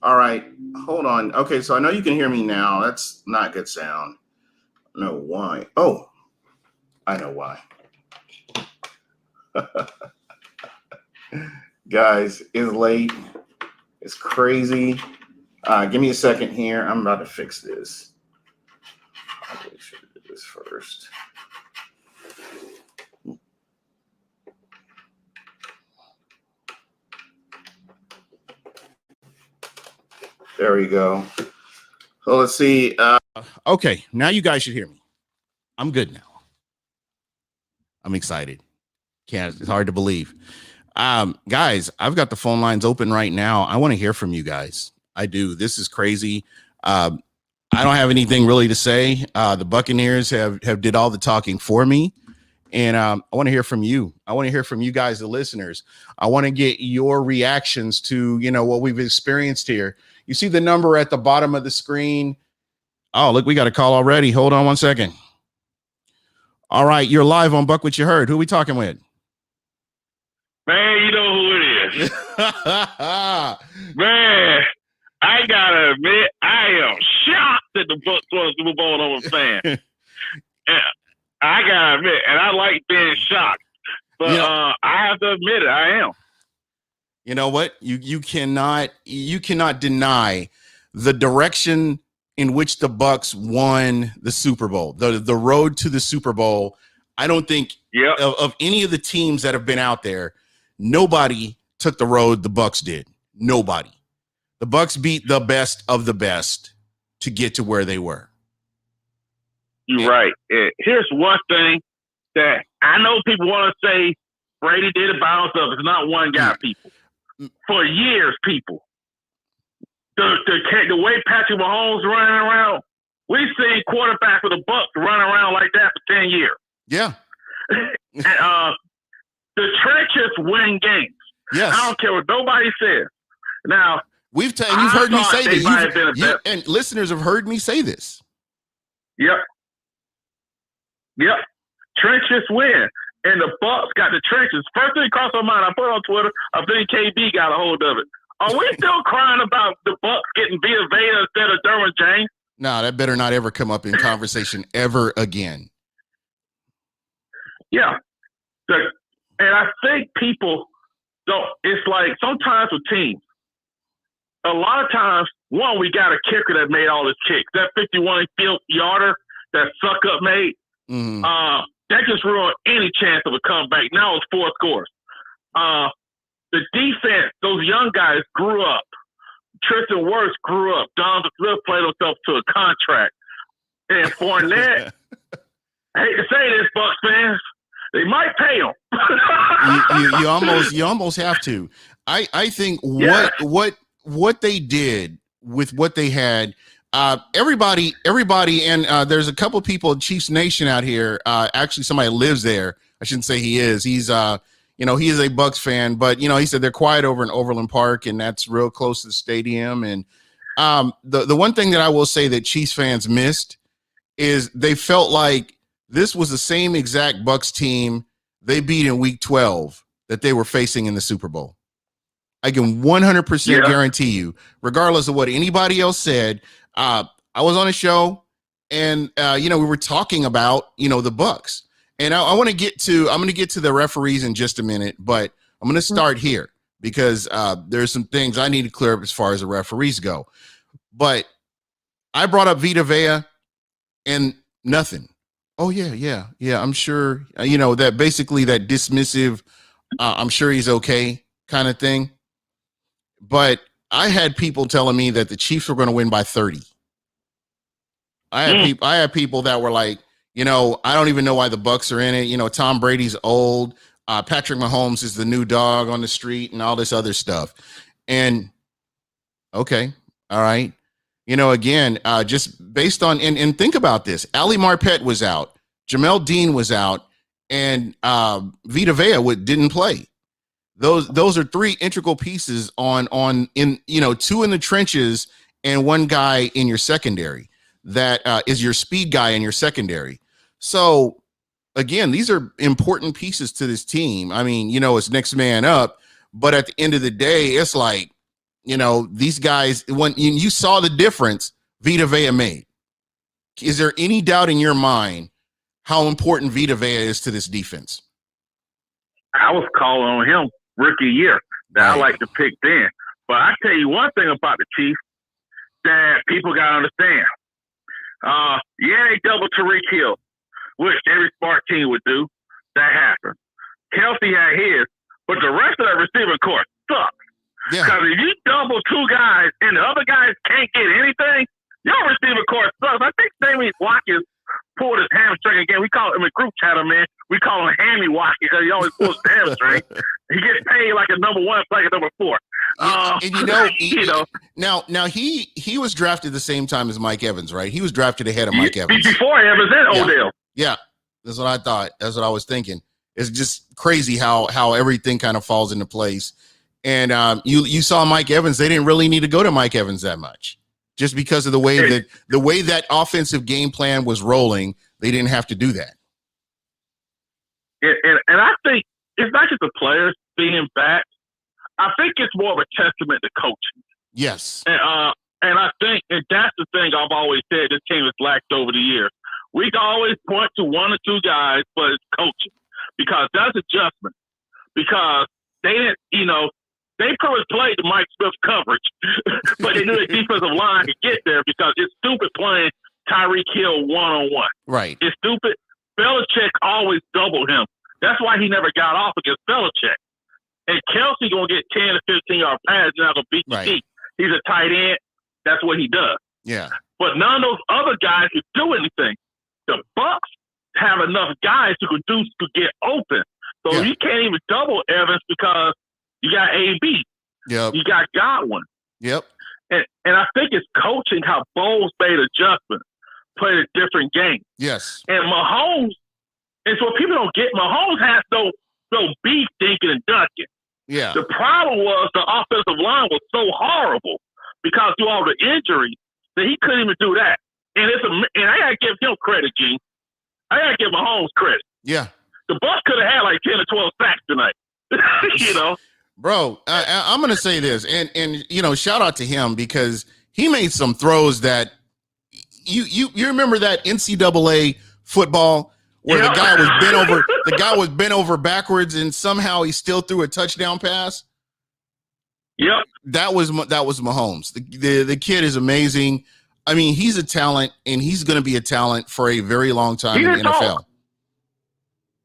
All right, hold on. Okay, so I know you can hear me now. That's not good sound. No, why? Oh, I know why. Guys, it's late. It's crazy. Give me a second here. I'm about to fix this. I really should do this first. There we go. So let's see. Okay, now you guys should hear me. I'm good now. I'm excited. It's hard to believe. Guys, I've got the phone lines open right now. I want to hear from you guys. I do. This is crazy. I don't have anything really to say. The Buccaneers have did all the talking for me. And I want to hear from you. I want to hear from you guys, the listeners. I want to get your reactions to, what we've experienced here. You see the number at the bottom of the screen. Oh, look, we got a call already. Hold on one second. All right, you're live on BucWhatYaHeard. Who are we talking with? Man, you know who it is. Man, I gotta admit, I am shocked that the Bucs won the Super Bowl. I'm a fan. Yeah, I gotta admit, and I like being shocked, but I have to admit it, I am. You know what? You cannot deny the direction in which the Bucs won the Super Bowl. The road to the Super Bowl. I don't think of any of the teams that have been out there. Nobody took the road the Bucs did. Nobody. The Bucs beat the best of the best to get to where they were. You're right. Here's one thing that I know people want to say Brady did it by himself. It's not one guy, people. For years, people. The way Patrick Mahomes running around, we've seen quarterbacks for the Bucs run around like that for 10 years. Yeah. The trenches win games. Yes. I don't care what nobody says. Now, you've heard me say this. And listeners have heard me say this. Yep. Trenches win. And the Bucs got the trenches. First thing crossed my mind, I put it on Twitter, I think KB got a hold of it. Are we still crying about the Bucs getting Vita Vea instead of Derwin James? No, that better not ever come up in conversation ever again. Yeah. And I think people don't, it's like sometimes with teams, a lot of times, one, we got a kicker that made all his kicks. That 51-yarder that suck up made, that just ruined any chance of a comeback. Now it's 4 scores. The defense, those young guys grew up. Tristan Wirfs grew up. Donovan Smith played himself to a contract. And Fournette, I hate to say this, Bucs fans, they might pay him. you almost have to. I think what they did with what they had. Everybody, and there's a couple people in Chiefs Nation out here. Actually, somebody lives there. I shouldn't say he is. He's he is a Bucs fan, but he said they're quiet over in Overland Park, and that's real close to the stadium. And the one thing that I will say that Chiefs fans missed is they felt like this was the same exact Bucs team they beat in Week 12 that they were facing in the Super Bowl. I can 100% guarantee you, regardless of what anybody else said. I was on a show, and we were talking about the Bucs, and I'm going to get to the referees in just a minute, but I'm going to start here because there's some things I need to clear up as far as the referees go. But I brought up Vita Vea, and nothing. Oh yeah. I'm sure that basically that dismissive. I'm sure he's okay kind of thing. But I had people telling me that the Chiefs were going to win by 30. I had people that were like, I don't even know why the Bucs are in it. Tom Brady's old. Patrick Mahomes is the new dog on the street and all this other stuff. And okay, all right. Again, just based on and think about this. Ali Marpet was out, Jamel Dean was out, and Vita Vea didn't play. Those are 3 integral pieces on 2 in the trenches and 1 guy in your secondary that is your speed guy in your secondary. So again, these are important pieces to this team. I mean, it's next man up, but at the end of the day, it's like these guys, when you saw the difference Vita Vea made. Is there any doubt in your mind how important Vita Vea is to this defense? I was calling on him rookie year that I like to pick then. But I tell you one thing about the Chiefs that people got to understand. They doubled Tyreek Hill, which every smart team would do. That happened. Kelsey had his, but the rest of that receiving corps sucks. Because if you double two guys and the other guys can't get anything, your receiver corps sucks. I think Sammy Watkins pulled his hamstring again. We call him a group chatter, man. We call him Hammy Watkins because he always pulls his hamstring. He gets paid like a number one, like a number four. Now he was drafted the same time as Mike Evans, right? He was drafted ahead of Mike Evans. Before Evans and Odell. Yeah, that's what I thought. That's what I was thinking. It's just crazy how everything kind of falls into place. And you saw Mike Evans. They didn't really need to go to Mike Evans that much, just because of the way that offensive game plan was rolling. They didn't have to do that. And I think it's not just the players being back. I think it's more of a testament to coaching. Yes. And I think, and that's the thing I've always said this team has lacked over the years. We can always point to one or two guys, but it's coaching. Because that's adjustment. Because they didn't, they probably played the Mike Smith coverage, but they knew the defensive line could get there because it's stupid playing Tyreek Hill one-on-one. Right. It's stupid. Belichick always doubled him. That's why he never got off against Belichick. And Kelsey going to get 10 to 15-yard pass. You're not going to beat the deep. He's a tight end. That's what he does. Yeah. But none of those other guys could do anything. The Bucs have enough guys who could get open. So you can't even double Evans because you got AB. Yep. You got Godwin. Yep. And I think it's coaching how Bowles made adjustments, played a different game. Yes. And Mahomes, and so people don't get, Mahomes has no beef thinking and ducking. Yeah. The problem was the offensive line was so horrible because through all the injuries that he couldn't even do that. And and I got to give him credit, Gene. I got to give Mahomes credit. Yeah. The Bucs could have had like 10 or 12 sacks tonight. Bro, I'm going to say this, and shout out to him because he made some throws that you remember that NCAA football where the guy was bent over backwards and somehow he still threw a touchdown pass. Yep. That was Mahomes. The kid is amazing. I mean, he's a talent, and he's going to be a talent for a very long time in the NFL.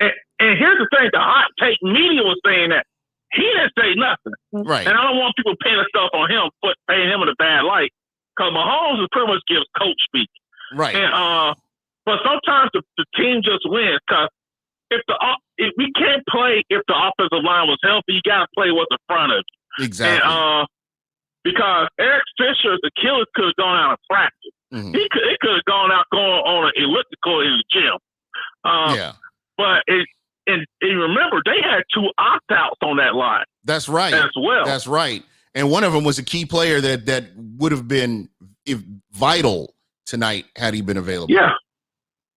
And here's the thing: the hot take media was saying that he didn't say nothing. Right. And I don't want people painting stuff on him, but painting him in a bad light, because Mahomes is pretty much gives coach speak. Right. And but sometimes the team just wins because if we can't play if the offensive line was healthy, you got to play what's in front of you. Exactly. And, because Eric Fisher's Achilles could have gone out and practiced. Mm-hmm. It could have gone on an elliptical in the gym. But and remember, they had 2 opt-outs on that line. That's right. As well. That's right. And one of them was a key player that would have been vital tonight had he been available. Yeah.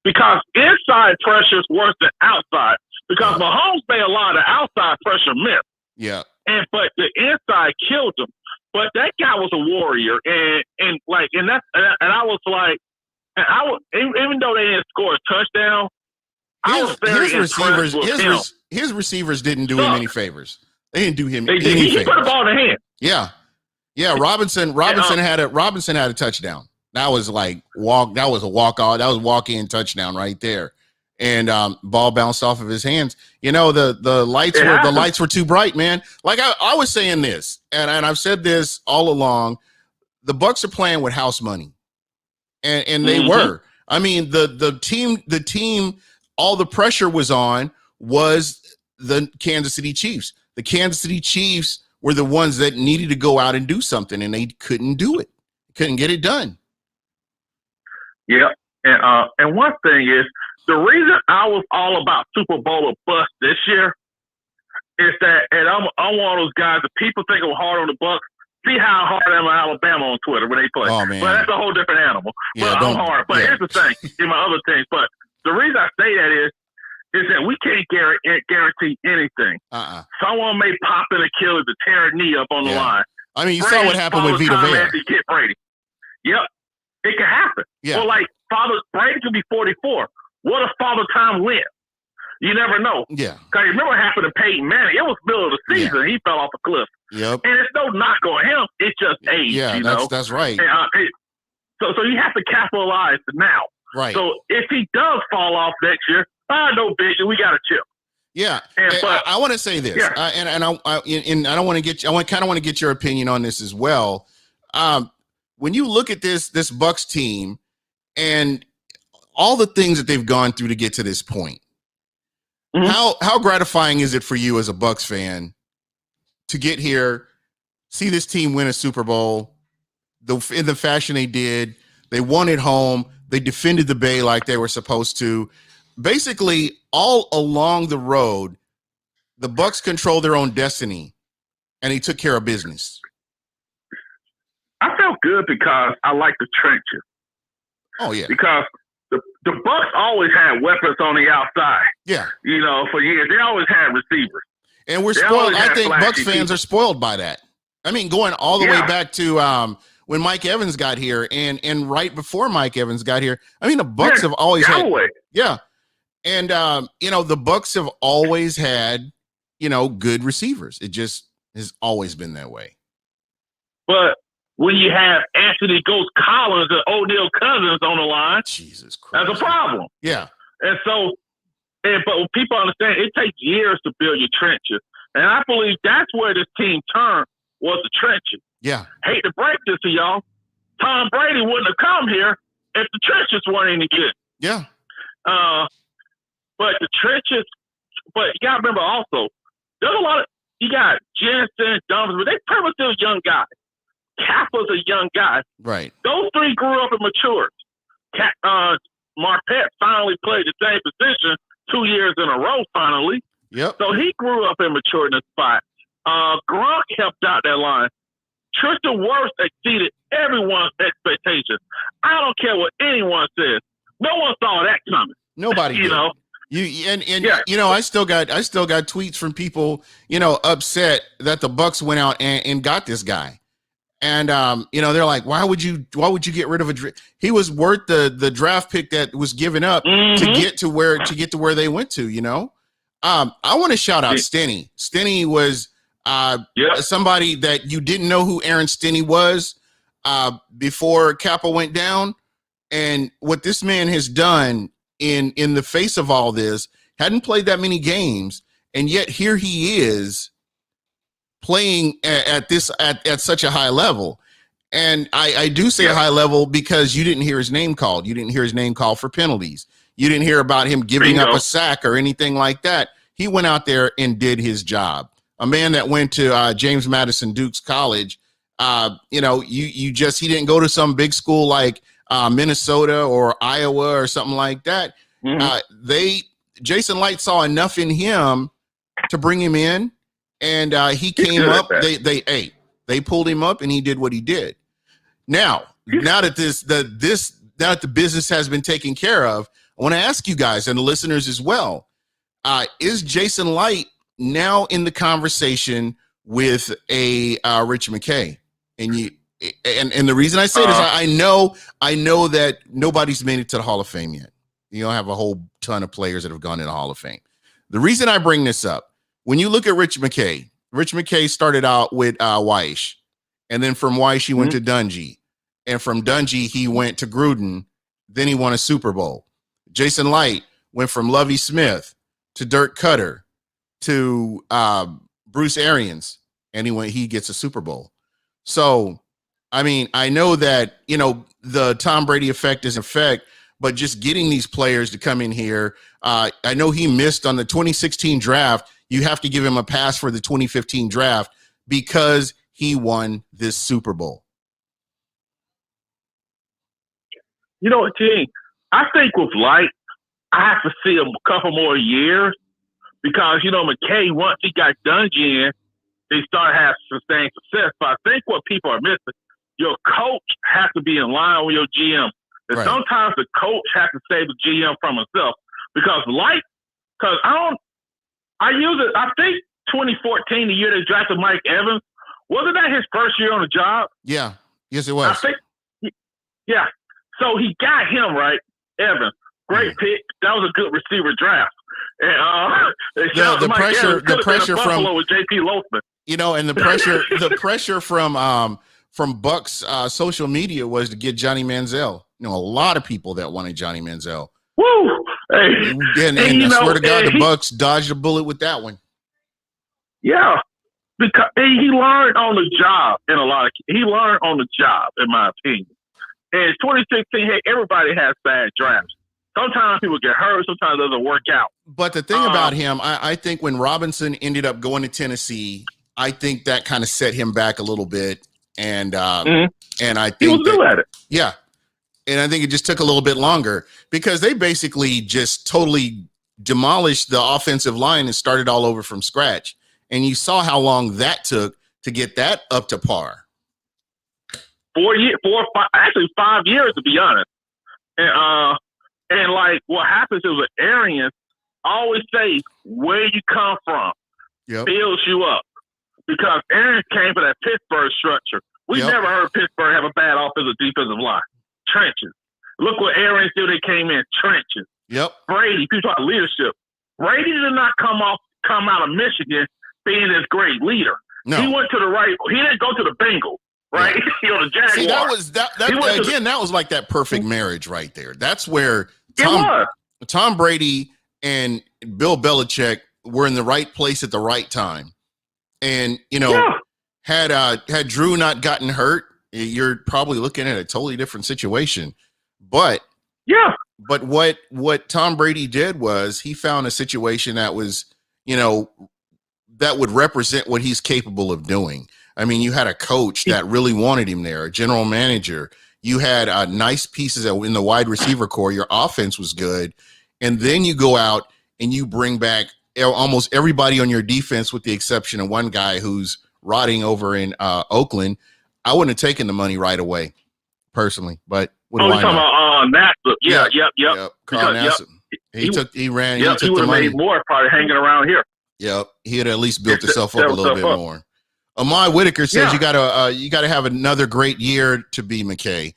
Because inside pressure is worse than outside. Because Mahomes made a lot of outside pressure miss. Yeah. But the inside killed him. But that guy was a warrior, and I was like, even though they didn't score a touchdown, I was very impressed with him. His receivers didn't do him any favors. They didn't do him any he favors. He put the ball in the hand. Yeah. Robinson had a touchdown. That was like That was a walk off. That was walk-in touchdown right there. And ball bounced off of his hands. The lights were too bright, man. Like I was saying this, and I've said this all along. The Bucs are playing with house money, and they were. I mean, the team, all the pressure was on was the Kansas City Chiefs. The Kansas City Chiefs were the ones that needed to go out and do something, and they couldn't do it. Couldn't get it done. Yeah, and one thing is, the reason I was all about Super Bowl or bust this year is that, and I'm one of those guys that people think I'm hard on the Bucs. See how hard I am on Alabama on Twitter when they play. Oh, man. But that's a whole different animal. Yeah, but I'm hard. But here's the thing, in my other things. But the reason I say that is that we can't guarantee anything. Someone may pop in Achilles to tear a knee up on the line. I mean, you saw Brady what happened with Father Vita Time Vea. actually get Brady. Yep, it can happen. Yeah. Or like Brady could be 44. What if Father Time wins? You never know. Yeah. Because you remember what happened to Peyton Manning? It was middle of the season. Yeah. He fell off a cliff. Yep. And it's no knock on him. It's just age. Yeah, that's right. And, so you have to capitalize now. Right. So if he does fall off next year, no big deal. We got to chill. Yeah. But I want to say this, yeah. and I don't want to get I kind of want to get your opinion on this as well. When you look at this Bucs team and all the things that they've gone through to get to this point, how gratifying is it for you as a Bucs fan to get here, see this team win a Super Bowl in the fashion they did? They won at home. They defended the Bay like they were supposed to. Basically, all along the road, the Bucs control their own destiny, and he took care of business. I felt good because I like the trenches. Oh yeah, because the Bucs always had weapons on the outside. Yeah, for years they always had receivers, and we're spoiled. I think Bucs fans are spoiled by that. I mean, going all the way back to when Mike Evans got here, and right before Mike Evans got here. I mean, the Bucs have always had. Yeah. And, the Bucs have always had, good receivers. It just has always been that way. But when you have Anthony Ghost Collins and O'Neal Cousins on the line, Jesus Christ, that's a problem. Yeah. And so, but when people understand, it takes years to build your trenches. And I believe that's where this team turned, was the trenches. Yeah. Hate to break this to y'all. Tom Brady wouldn't have come here if the trenches weren't any good. Yeah. But the trenches, but you got to remember also, there's a lot of, you got Jensen, Dumbs, but they pretty much still young guys. Kappa's a young guy. Right. Those three grew up and matured. Marpet finally played the same position 2 years in a row finally. Yep. So he grew up and matured in the spot. Gronk helped out that line. Tristan Wirfs exceeded everyone's expectations. I don't care what anyone says. No one saw that coming. Nobody did. I still got tweets from people, upset that the Bucs went out and got this guy. And they're like, why would you get rid of he was worth the draft pick that was given up to get to where they went to, I want to shout out Stenny. Stenny was somebody that you didn't know who Aaron Stenny was before Kappa went down. And what this man has done in the face of all this, hadn't played that many games, and yet here he is playing at such a high level. And I do say a high level because you didn't hear his name called. You didn't hear his name called for penalties. You didn't hear about him giving up a sack or anything like that. He went out there and did his job. A man that went to James Madison Dukes College. He didn't go to some big school like Minnesota or Iowa or something like that. Jason Licht saw enough in him to bring him in, and he came up. They pulled him up, and he did what he did. Now that the business has been taken care of, I want to ask you guys and the listeners as well: is Jason Licht now in the conversation with a Rich McKay? And the reason I say this, I know that nobody's made it to the Hall of Fame yet. You don't have a whole ton of players that have gone in the Hall of Fame. The reason I bring this up, when you look at Rich McKay started out with Weish, and then from Weish he went to Dungy, and from Dungy he went to Gruden. Then he won a Super Bowl. Jason Licht went from Lovie Smith to Dirk Cutter to Bruce Arians, and he gets a Super Bowl. So, I mean, I know that, the Tom Brady effect is in effect, but just getting these players to come in here, I know he missed on the 2016 draft. You have to give him a pass for the 2015 draft because he won this Super Bowl. Gene, I think with Light, I have to see him a couple more years because, McKay, once he got Dungy in, they start having sustained success. But I think what people are missing, your coach has to be in line with your GM. And sometimes the coach has to save the GM from himself. Because I think 2014, the year they drafted Mike Evans, wasn't that his first year on the job? Yeah. Yes, it I was. think, yeah. So he got him right, Evan. Great pick. That was a good receiver draft. And The pressure from Buffalo with JP Losman. You know, and the pressure from Bucs social media was to get Johnny Manziel. You know, a lot of people that wanted Johnny Manziel. Woo! Hey, and I swear to God, the Bucs dodged a bullet with that one. Yeah, because he learned on the job he learned on the job, in my opinion. And 2016, hey, everybody has bad drafts. Sometimes people get hurt. Sometimes it doesn't work out. But the thing about him, I think when Robinson ended up going to Tennessee, I think that kind of set him back a little bit. And I think he was good at it. Yeah. And I think it just took a little bit longer because they basically just totally demolished the offensive line and started all over from scratch. And you saw how long that took to get that up to par. 4 years, 5 years to be honest. And like what happens is with Arians, always say where you come from builds you up. Because Arians came from that Pittsburgh structure. We never heard Pittsburgh have a bad offensive defensive line. Trenches. Look what Arians did. They came in trenches. Yep. Brady, people talk leadership. Brady did not come out of Michigan being this great leader. No. He went to the right. He didn't go to the Bengals. Right, the Jaguars. See, that was like that perfect marriage right there. That's where Tom Brady and Bill Belichick were in the right place at the right time. And had Drew not gotten hurt, you're probably looking at a totally different situation. But what Tom Brady did was he found a situation that was, that would represent what he's capable of doing. I mean, you had a coach that really wanted him there, a general manager. You had nice pieces in the wide receiver core. Your offense was good. And then you go out and you bring back almost everybody on your defense with the exception of one guy who's rotting over in Oakland. I wouldn't have taken the money right away, personally. But what do I know? Talking about Nassib. Yep. Carl Nassib. He took he would have made more probably hanging around here. Yep. He had at least built himself up a little bit more. Amai Whitaker says you gotta have another great year to be McKay.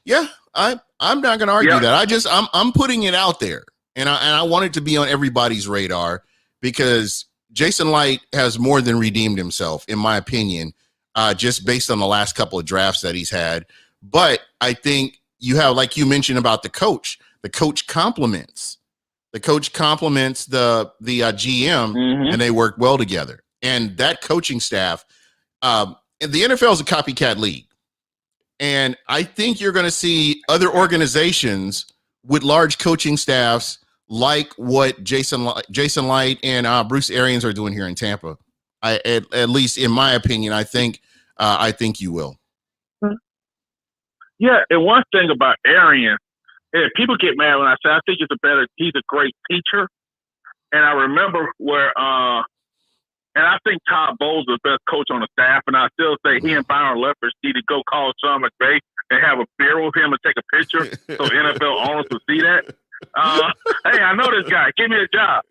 Yeah, I'm not gonna argue that. I'm putting it out there, and I want it to be on everybody's radar because Jason Licht has more than redeemed himself, in my opinion, just based on the last couple of drafts that he's had. But I think you have, like you mentioned about the coach. The coach complements the GM, and they work well together. And that coaching staff. The NFL is a copycat league, and I think you're going to see other organizations with large coaching staffs like what Jason Licht and Bruce Arians are doing here in Tampa. At least in my opinion, I think you will. Yeah, and one thing about Arians, and people get mad when I say I think he's a great teacher, and I remember where. And I think Todd Bowles is the best coach on the staff, and I still say he and Byron Leftwich need to go call Sean McVay and have a beer with him and take a picture so NFL owners will see that. Hey, I know this guy. Give me a job.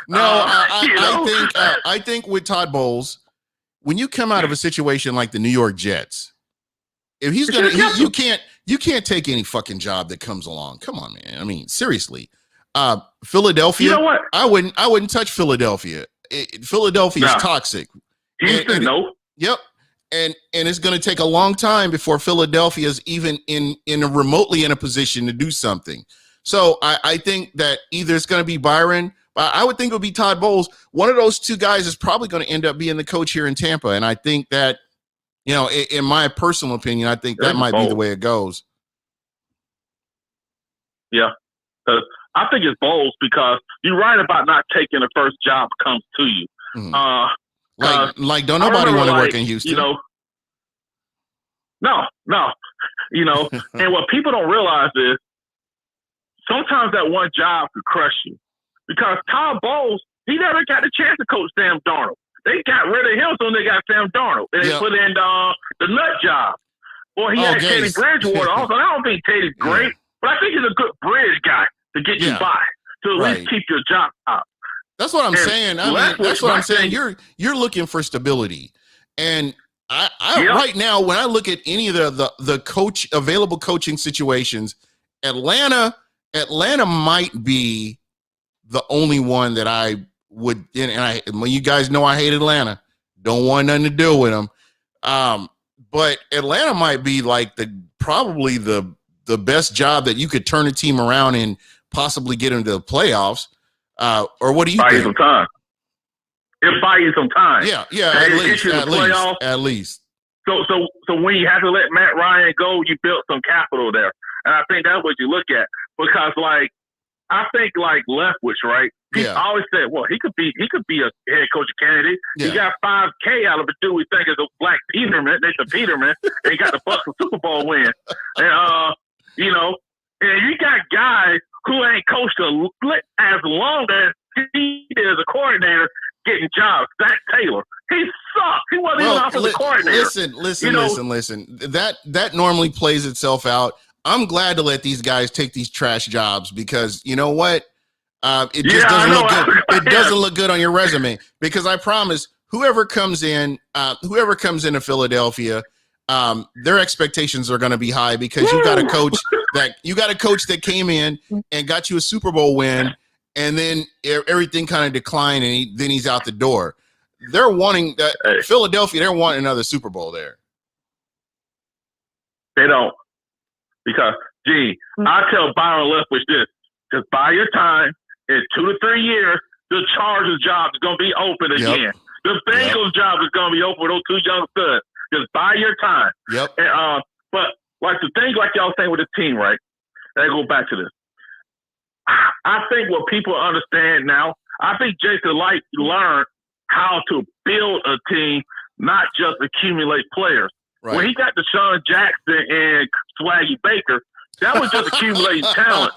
No, I think with Todd Bowles, when you come out of a situation like the New York Jets, if he's gonna, you can't take any fucking job that comes along. Come on, man. I mean, seriously. Philadelphia. You know what? I wouldn't touch Philadelphia. Philadelphia is toxic. Houston, no. Yep. And it's going to take a long time before Philadelphia is even remotely in a position to do something. So I think that either it's going to be Byron, but I would think it would be Todd Bowles. One of those two guys is probably going to end up being the coach here in Tampa. And I think that, in my personal opinion, I think that might be the way it goes. Yeah. I think it's Bowles because you're right about not taking the first job comes to you. Like don't nobody want to work in Houston. No. And what people don't realize is sometimes that one job could crush you because Todd Bowles, he never got the chance to coach Sam Darnold. They got rid of him so they got Sam Darnold. And they put in the nut job. Or he had Teddy Bridgewater also. I don't think Teddy's great, but I think he's a good bridge guy to get you by, to at least keep your job up. That's what I'm saying. That's what I'm saying. You're looking for stability. And Right now, when I look at any of the available coaching situations, Atlanta might be the only one that I would. And when you guys know I hate Atlanta, don't want nothing to do with them. But Atlanta might be like probably the best job that you could turn a team around and possibly get into the playoffs. Or what do you think? Buy you some time. It'll buy you some time. Yeah, at least. So when you have to let Matt Ryan go, you built some capital there, and I think that's what you look at, because I think Leftwich, right? People always said, well, he could be a head coach candidate. Yeah. He got $5K out of a dude we think is a black Peterman, Nathan Peterman, and he got the Bucs a Super Bowl win. And and you got guys who ain't coached as long as he is a coordinator getting jobs. Zach Taylor, he sucked. He wasn't even offensive coordinator. Listen. That normally plays itself out. I'm glad to let these guys take these trash jobs, because you know what? It just doesn't look good. It doesn't look good on your resume, because I promise whoever comes in to Philadelphia, their expectations are going to be high, because you got a coach that came in and got you a Super Bowl win, and then everything kind of declined, and then he's out the door. They're wanting Philadelphia. They're wanting another Super Bowl there. They don't, because I tell Byron Leftwich this: just buy your time. In 2 to 3 years, the Chargers job is going to be open again. The Bengals job is going to be open with those 2 young studs. Just buy your time. Yep. And, but the thing y'all saying with the team, right? I go back to this. I think what people understand now, I think Jason Licht learned how to build a team, not just accumulate players. Right. When he got Deshaun Jackson and Swaggy Baker, that was just accumulating talent.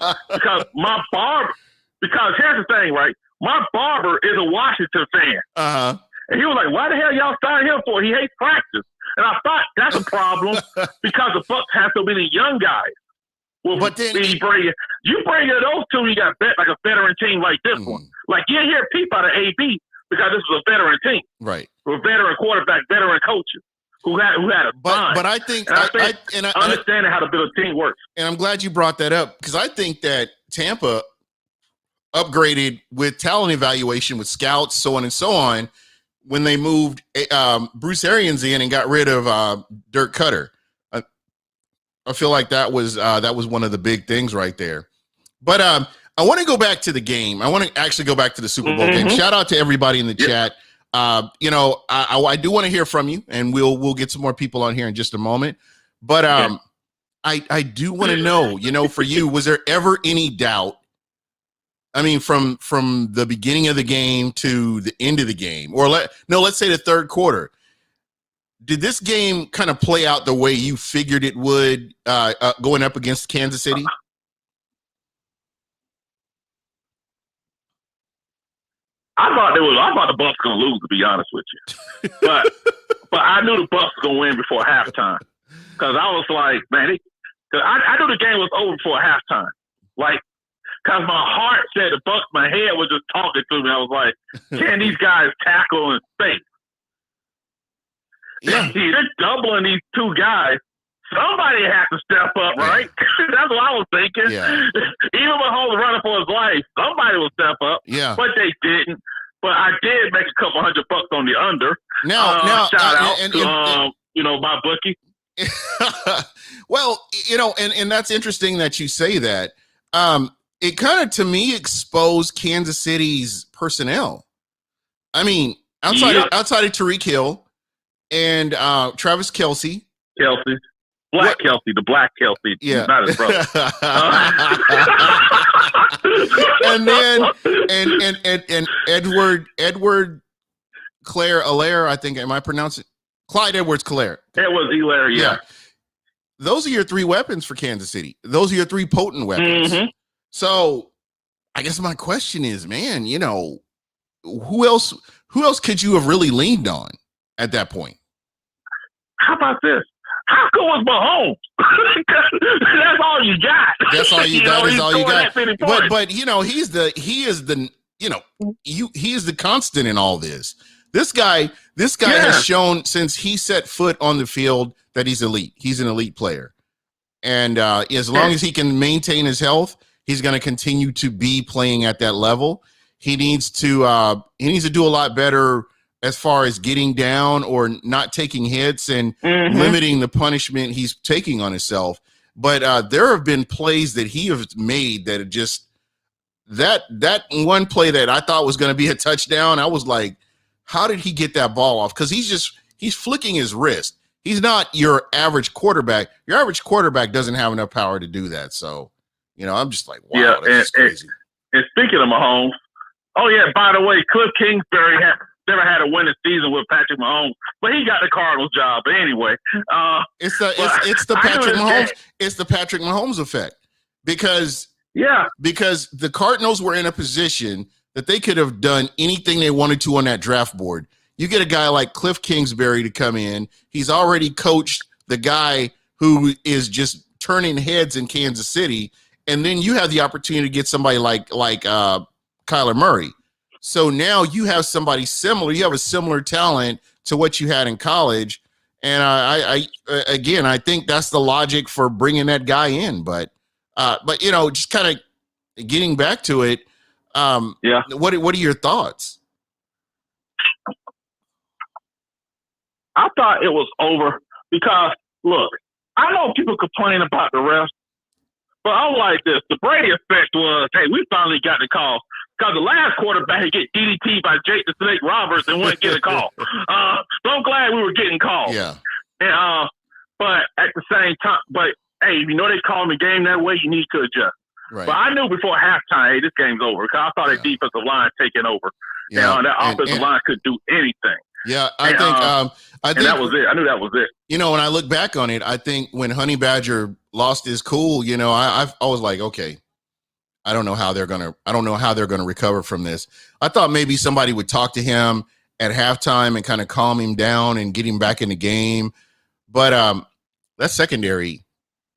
Because here's the thing, right? My barber is a Washington fan. Uh-huh. And he was like, why the hell y'all signed him for? He hates practice. And I thought that's a problem because the Bucs have so many young guys. Well, but then you bring in those two, you got like a veteran team like this one. Like, you hear people out of AB because this was a veteran team. Right. A veteran quarterback, veteran coaches who had a fun. But I think understanding how to build a team works. And I'm glad you brought that up, because I think that Tampa upgraded with talent evaluation, with scouts, so on and so on, when they moved Bruce Arians in and got rid of Dirk Cutter. I feel like that was one of the big things right there. But I want to go back to the game. I want to actually go back to the Super Bowl game. Shout out to everybody in the chat. I do want to hear from you, and we'll get some more people on here in just a moment. But I do want to know, for you, was there ever any doubt? I mean, from the beginning of the game to the end of the game, or let's say the third quarter. Did this game kind of play out the way you figured it would going up against Kansas City? I thought the Bucs going to lose, to be honest with you. But I knew the Bucs were going to win before halftime, because I was like, man, I knew the game was over before halftime. Like, because my heart said the Bucs, my head was just talking to me. I was like, can these guys tackle in space? Yeah. They're doubling these 2 guys. Somebody has to step up, right? That's what I was thinking. Yeah. Even when Holmes running for his life, somebody will step up. Yeah. But they didn't. But I did make a couple $100 on the under. Now, shout out to my bookie. Well, and that's interesting that you say that. It kind of, to me, exposed Kansas City's personnel. I mean, outside of Tyreek Hill and Travis Kelce. The black Kelce. Yeah. Not his brother. And then and Edward Claire Allaire, I think, am I pronouncing it? Clyde Edwards-Helaire. Edwards-Helaire, yeah. Those are your 3 weapons for Kansas City. Those are your 3 potent weapons. Mm-hmm. So I guess my question is, man, who else could you have really leaned on at that point? How about this? How good was Mahomes? That's all you got. That's all you got. Is all you got. But he is the constant in all this. This guy has shown since he set foot on the field that he's elite. He's an elite player. And as long as he can maintain his health, he's going to continue to be playing at that level. He needs to do a lot better as far as getting down or not taking hits and limiting the punishment he's taking on himself. But there have been plays that he has made that are just that one play that I thought was going to be a touchdown. I was like, how did he get that ball off? Because he's flicking his wrist. He's not your average quarterback. Your average quarterback doesn't have enough power to do that. So, I'm just like, wow, that's crazy. And speaking of Mahomes, by the way, Cliff Kingsbury never had a winning season with Patrick Mahomes, but he got the Cardinals job. But anyway, it's the Patrick Mahomes. It's the Patrick Mahomes effect because the Cardinals were in a position that they could have done anything they wanted to on that draft board. You get a guy like Cliff Kingsbury to come in. He's already coached the guy who is just turning heads in Kansas City, and then you have the opportunity to get somebody like Kyler Murray. So now you have somebody similar. You have a similar talent to what you had in college, and I think that's the logic for bringing that guy in. But just kind of getting back to it. What are your thoughts? I thought it was over because, look, I know people complain about the refs, but I'm like this. The Brady effect was, hey, we finally got the call. Because the last quarterback get DDT by Jake the Snake Roberts and wouldn't get a call. So I'm glad we were getting calls. Yeah. And, but at the same time, hey, if they called the game that way, you need to adjust. Right. But I knew before halftime, hey, this game's over. Because I thought that defensive line taking over. Yeah. That offensive line could do anything. Yeah, I think that was it. I knew that was it. When I look back on it, I think when Honey Badger lost his cool, I was like, okay, I don't know how they're gonna recover from this. I thought maybe somebody would talk to him at halftime and kind of calm him down and get him back in the game. But that secondary,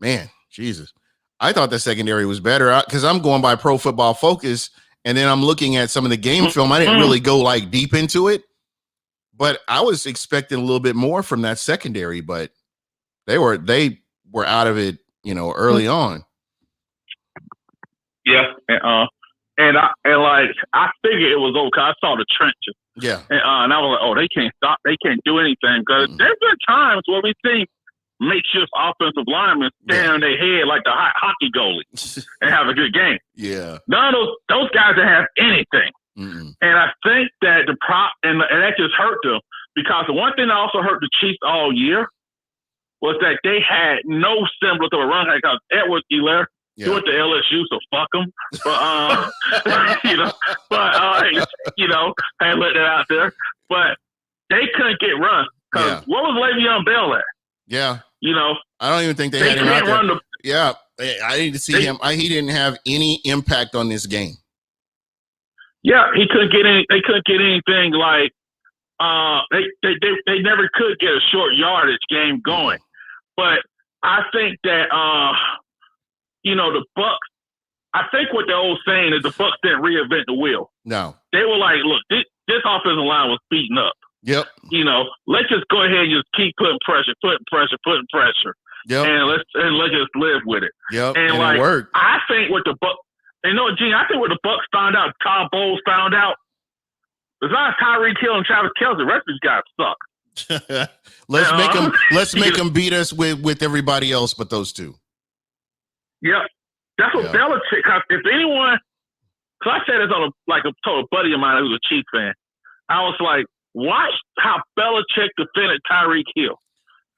man, Jesus, I thought the secondary was better because I'm going by Pro Football Focus, and then I'm looking at some of the game film. I didn't really go like deep into it. But I was expecting a little bit more from that secondary, but they were out of it, early on. Yeah, I figured it was okay. I saw the trenches. Yeah, and I was like, oh, they can't stop. They can't do anything because there's been times where we see makeshift offensive linemen stand on their head like the hockey goalie and have a good game. Yeah, none of those guys that have anything. Mm-mm. And I think that and that just hurt them because the one thing that also hurt the Chiefs all year was that they had no semblance of a run because Edwards-Helaire went to LSU, so fuck them. But I let that out there. But they couldn't get run because what was Le'Veon Bell at? Yeah, I don't even think they had him out there. I didn't see him. He didn't have any impact on this game. Yeah, he couldn't get any. They couldn't get anything like. They never could get a short yardage game going, but I think that the Bucs. I think what the old saying is the Bucs didn't reinvent the wheel. No, they were like, look, this offensive line was beaten up. Yep. Let's just go ahead and just keep putting pressure. Yep. And let's just live with it. Yep. And it worked. I think what the Bucs. Gene, I think what the Bucs found out, Todd Bowles found out, besides Tyreek Hill and Travis Kelce, the rest of these guys suck. Let's make them beat us with everybody else but those two. Yep. That's what Belichick. If anyone, because I said this I told a buddy of mine who's a Chiefs fan. I was like, watch how Belichick defended Tyreek Hill.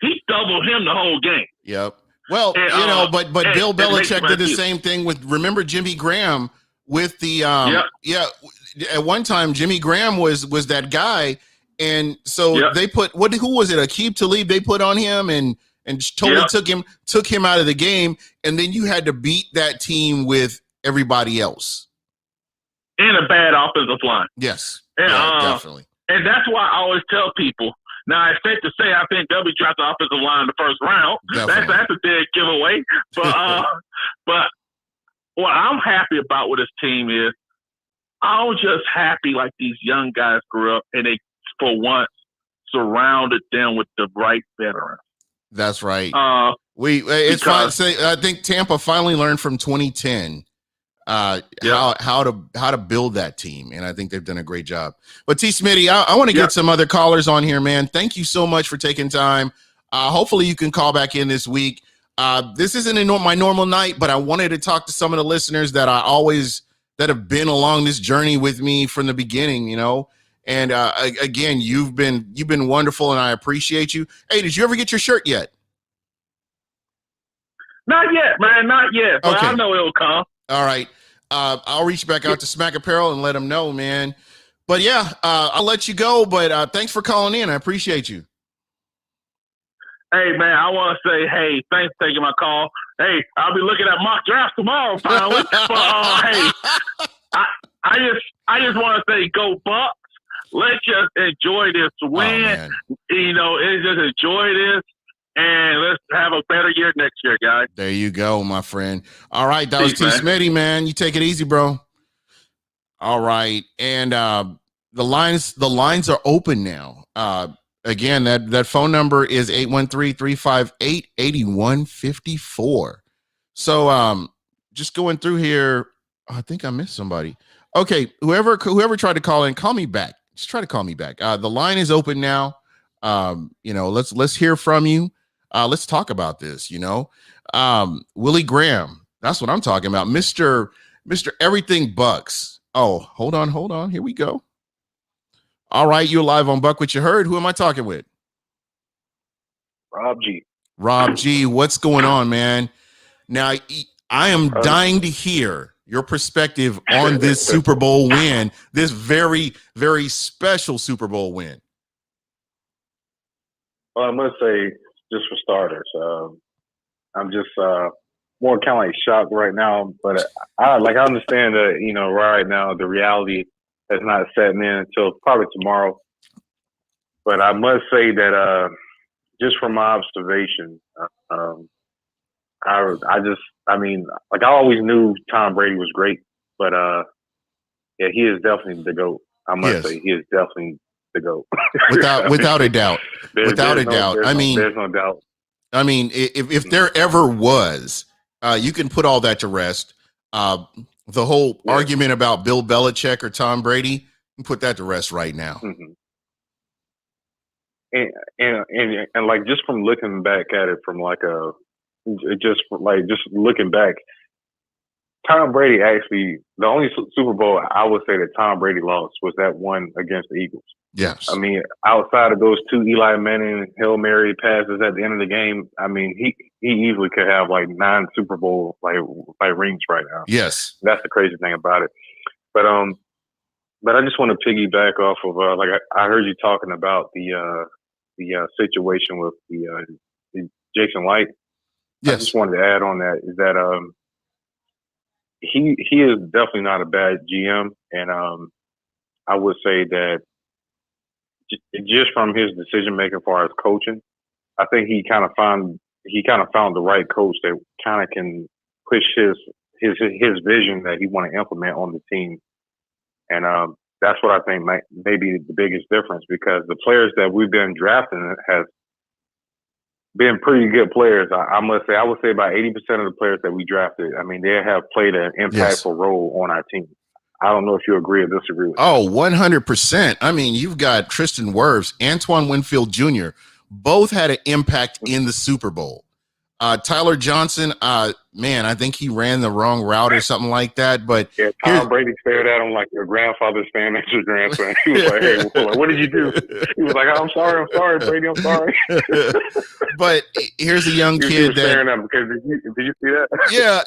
He doubled him the whole game. Yep. Well, but Bill Belichick did the same thing with. Remember Jimmy Graham with the At one time, Jimmy Graham was that guy, and so they put who was it? Aqib Talib they put on him and totally took him out of the game, and then you had to beat that team with everybody else. And a bad offensive line. Yes, definitely. And that's why I always tell people. Now, it's safe to say I think they'll be drafted offensive line in the first round. That's a dead giveaway. But what I'm happy about with this team is I'm just happy like these young guys grew up and they for once surrounded them with the right veterans. That's right. It's fine. I think Tampa finally learned from 2010 how to build that team, and I think they've done a great job. But T. Smitty, I want to get some other callers on here, man. Thank you so much for taking time. Hopefully you can call back in this week. This isn't my normal night, but I wanted to talk to some of the listeners that have been along this journey with me from the beginning, you know. And again, you've been wonderful, and I appreciate you. Hey, did you ever get your shirt yet? Not yet, man. Not yet. But okay. I know it'll come. All right. I'll reach back out to Smack Apparel and let them know, man. But yeah, I'll let you go. But thanks for calling in. I appreciate you. Hey, man, I want to say, hey, thanks for taking my call. Hey, I'll be looking at mock drafts tomorrow, finally. But hey, I just want to say, go Bucs. Let's just enjoy this win. Let's just enjoy this. And let's have a better year next year, guys. There you go, my friend. All right, that was T. Smitty, man. You take it easy, bro. All right, and the lines are open now. Again, that phone number is 813-358-8154. So just going through here, I think I missed somebody. Okay, whoever tried to call in, call me back. Just try to call me back. The line is open now. Let's hear from you. Let's talk about this, Willie Graham. That's what I'm talking about. Mr. Everything Bucs. Oh, hold on. Here we go. All right. You're live on BucWhatYaHeard. Who am I talking with? Rob G. Rob G. What's going on, man? Now, I am dying to hear your perspective on this Super Bowl win, this very, very special Super Bowl win. Well, I must say, just for starters, I'm just more kind of like shocked right now. But I understand that right now the reality has not setting in until probably tomorrow. But I must say that just from my observation, I always knew Tom Brady was great, but he is definitely the GOAT. I must say he is definitely the GOAT. without a doubt. There's no doubt. I mean, if there ever was, you can put all that to rest. The whole argument about Bill Belichick or Tom Brady, you can put that to rest right now. Mm-hmm. And like just from looking back at it from just looking back, Tom Brady actually, the only Super Bowl I would say that Tom Brady lost was that one against the Eagles. Yes. I mean, outside of those two Eli Manning Hail Mary passes at the end of the game, I mean, he easily could have like 9 Super Bowl like rings right now. Yes. That's the crazy thing about it. But I just want to piggyback off of I heard you talking about the situation with the Jason Licht. Yes. I just wanted to add on that is that he is definitely not a bad GM, and I would say that just from his decision making as far as coaching, I think he kind of found the right coach that kind of can push his vision that he want to implement on the team, and that's what I think may be the biggest difference, because the players that we've been drafting have been pretty good players. I must say, I would say about 80% of the players that we drafted, I mean, they have played an impactful role on our team. I don't know if you agree or disagree with that. Oh, 100%. I mean, you've got Tristan Wirfs, Antoine Winfield Jr., both had an impact in the Super Bowl. Tyler Johnson, man, I think he ran the wrong route or something like that. But yeah, Tom Brady stared at him like your grandfather's staring at your grandson. He was like, "Hey, what did you do?" He was like, I'm sorry, Brady, I'm sorry." But here's a young kid that staring at him because did you see that? Yeah,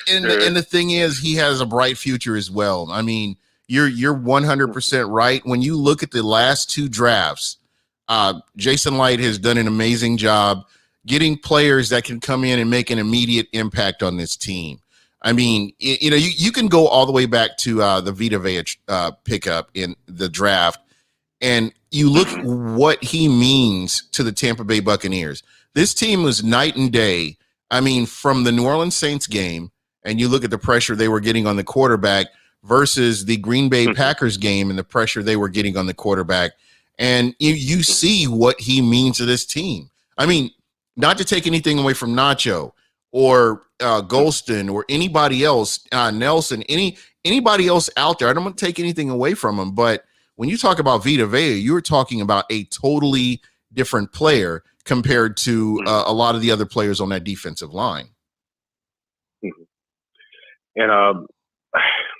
and the thing is, he has a bright future as well. I mean, you're 100% right. When you look at the last 2 drafts, Jason Licht has done an amazing job getting players that can come in and make an immediate impact on this team. I mean, you can go all the way back to the Vita Vea pickup in the draft, and you look what he means to the Tampa Bay Buccaneers. This team was night and day. I mean, from the New Orleans Saints game, and you look at the pressure they were getting on the quarterback versus the Green Bay Packers game and the pressure they were getting on the quarterback. and you see what he means to this team. I mean, not to take anything away from Nacho or Golston or anybody else, Nelson, anybody else out there. I don't want to take anything away from him, but when you talk about Vita Vea, you're talking about a totally different player compared to a lot of the other players on that defensive line. And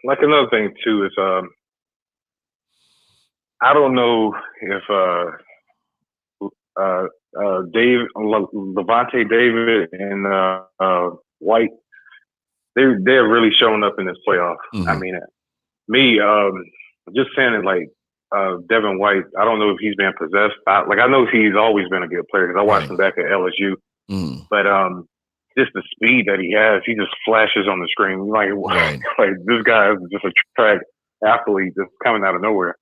like another thing too is I don't know if Levante David and White, they're really showing up in this playoff. I mean, just saying it like Devin White, I don't know if he's been possessed. I know he's always been a good player because I watched him back at LSU. But just the speed that he has, he just flashes on the screen. Like this guy is just a track athlete just coming out of nowhere.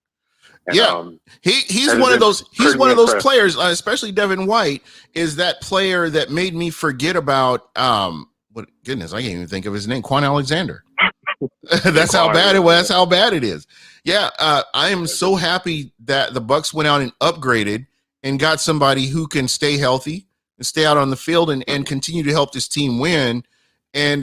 And, he's one of those. He's one of those players, especially Devin White, is that player that made me forget about. What goodness, I can't even think of his name. Quan Alexander. That's how bad it was. That's how bad it is. Yeah, I am so happy that the Bucs went out and upgraded and got somebody who can stay healthy and stay out on the field and continue to help this team win. And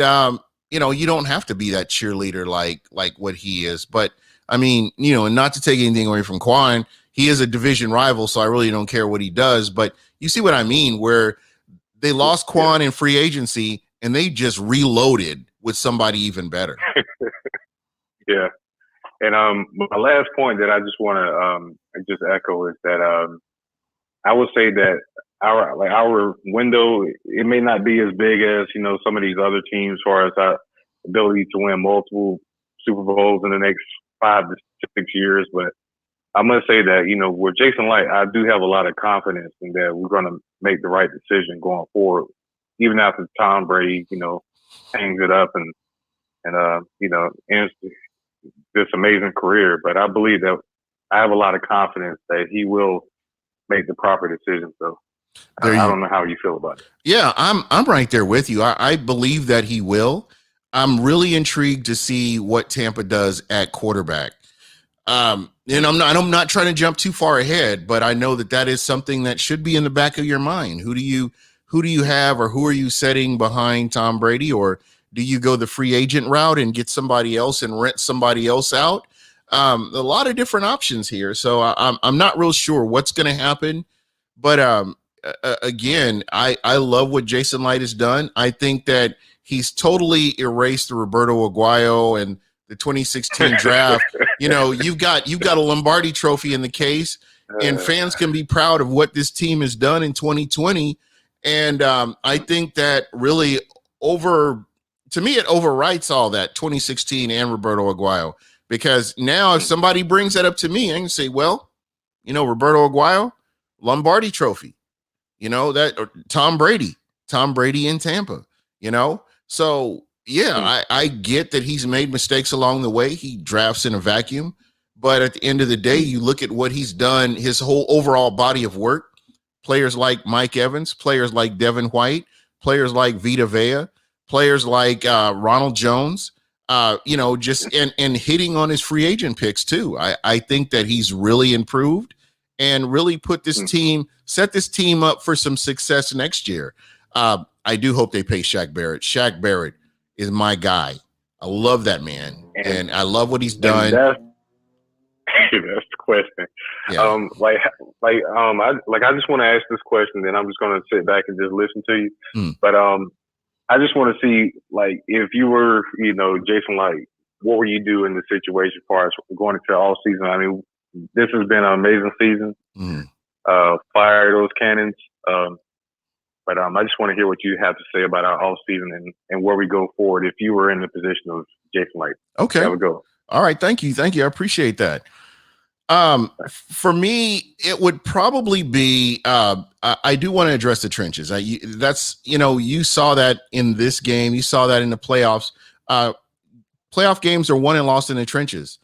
you don't have to be that cheerleader like what he is, but. I mean, and not to take anything away from Quan, he is a division rival, so I really don't care what he does. But you see what I mean, where they lost Quan in free agency and they just reloaded with somebody even better. Yeah. And my last point that I just want to just echo is that I would say that our window, it may not be as big as, some of these other teams as far as our ability to win multiple Super Bowls in the next 5 to 6 years, but I'm going to say that, with Jason Licht, I do have a lot of confidence in that we're going to make the right decision going forward, even after Tom Brady, hangs it up and ends this amazing career. But I believe that I have a lot of confidence that he will make the proper decision. So I don't know how you feel about it. Yeah, I'm right there with you. I believe that he will. I'm really intrigued to see what Tampa does at quarterback. And I'm not trying to jump too far ahead, but I know that is something that should be in the back of your mind. Who do you have, or who are you setting behind Tom Brady, or do you go the free agent route and get somebody else and rent somebody else out? A lot of different options here. So I'm not real sure what's going to happen, but again, I love what Jason Licht has done. I think that he's totally erased the Roberto Aguayo and the 2016 draft. You've got a Lombardi trophy in the case, and fans can be proud of what this team has done in 2020. And I think that really it overwrites all that 2016 and Roberto Aguayo, because now if somebody brings that up to me, I can say, well, Roberto Aguayo, Lombardi trophy, or Tom Brady in Tampa, So, I get that he's made mistakes along the way. He drafts in a vacuum. But at the end of the day, you look at what he's done, his whole overall body of work, players like Mike Evans, players like Devin White, players like Vita Vea, players like Ronald Jones, just and hitting on his free agent picks too. I think that he's really improved and really set this team up for some success next year. I do hope they pay Shaq Barrett. Shaq Barrett is my guy. I love that man, and I love what he's done. That's the question. Yeah. I just want to ask this question, then I'm just going to sit back and just listen to you. But I just want to see, if you were, Jason Licht, what would you do in the situation as far as going into all season? I mean, this has been an amazing season. Fire those cannons. But I just want to hear what you have to say about our off season and where we go forward if you were in the position of Jason Licht. Okay. There we go. All right. Thank you. I appreciate that. For me, it would probably be, I do want to address the trenches. You saw that in this game. You saw that in the playoffs. Playoff games are won and lost in the trenches.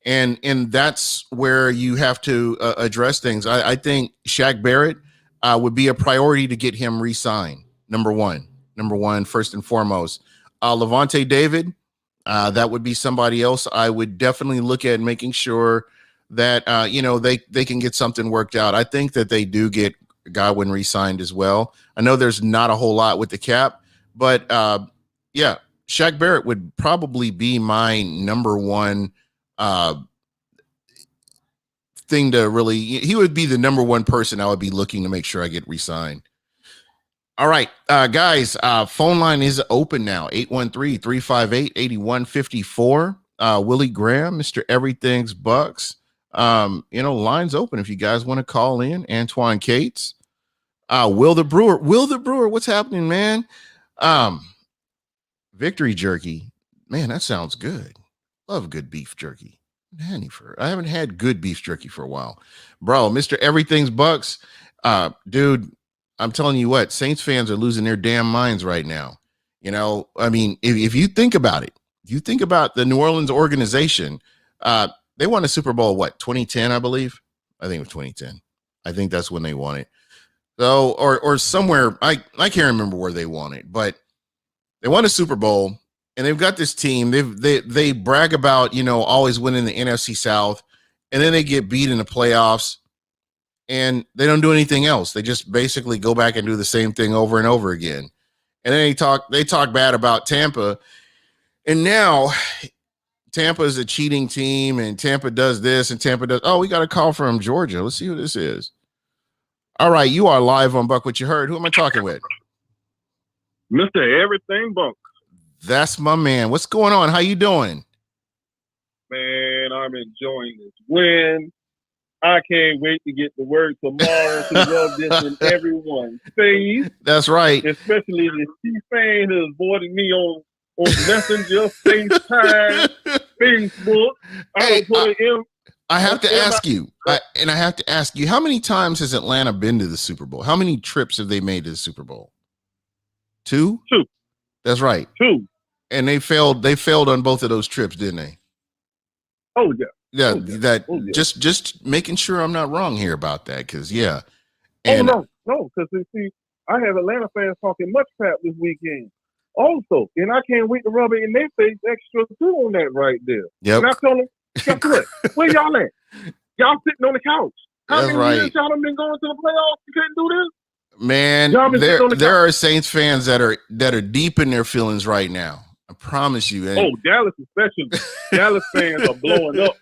And that's where you have to address things. I think Shaq Barrett would be a priority to get him re-signed. Number one, first and foremost. Levante David, that would be somebody else. I would definitely look at making sure that they can get something worked out. I think that they do get Godwin re-signed as well. I know there's not a whole lot with the cap, but yeah, Shaq Barrett would probably be my number one thing to really. He would be the number one person I would be looking to make sure I get re-signed. All right, guys, phone line is open now, 813-358-8154. Willie Graham, Mr. Everything's Bucs. Line's open if you guys want to call in. Antoine Cates, Will the Brewer, what's happening, man? Victory jerky, man, that sounds good. Love good beef jerky. I haven't had good beef jerky for a while, bro. Mr. Everything's Bucs, dude. I'm telling you what, Saints fans are losing their damn minds right now. I mean, if you think about it, you think about the New Orleans organization. They won a Super Bowl, 2010, I believe. I think it was 2010. I think that's when they won it. So, or somewhere, I can't remember where they won it, but they won a Super Bowl, and they've got this team. They brag about always winning the NFC South, and then they get beat in the playoffs. And they don't do anything else. They just basically go back and do the same thing over and over again. And then they talk bad about Tampa. And now Tampa is a cheating team, and Tampa does this, and Tampa does. Oh, we got a call from Georgia. Let's see who this is. All right, you are live on Buck What You Heard. Who am I talking with? Mr. Everything Bucs. That's my man. What's going on? How you doing? Man, I'm enjoying this win. I can't wait to get to work tomorrow to rub this in everyone's face. That's right. Especially the C-Fan who avoided me on Messenger, FaceTime, Facebook. I have to ask you, how many times has Atlanta been to the Super Bowl? How many trips have they made to the Super Bowl? Two? Two. That's right. Two. And they failed on both of those trips, didn't they? Oh, yeah. Yeah, yeah. Just making sure I'm not wrong here about that, because no, because see, I have Atlanta fans talking much crap this weekend. Also, and I can't wait to rub it in their face extra too on that right there. Yep. And I tell them, guess what? Where y'all at? Y'all sitting on the couch. How That's many right. years y'all have been going to the playoffs? You couldn't do this? Man, there are Saints fans that are deep in their feelings right now. I promise you. Dallas especially. Dallas fans are blowing up.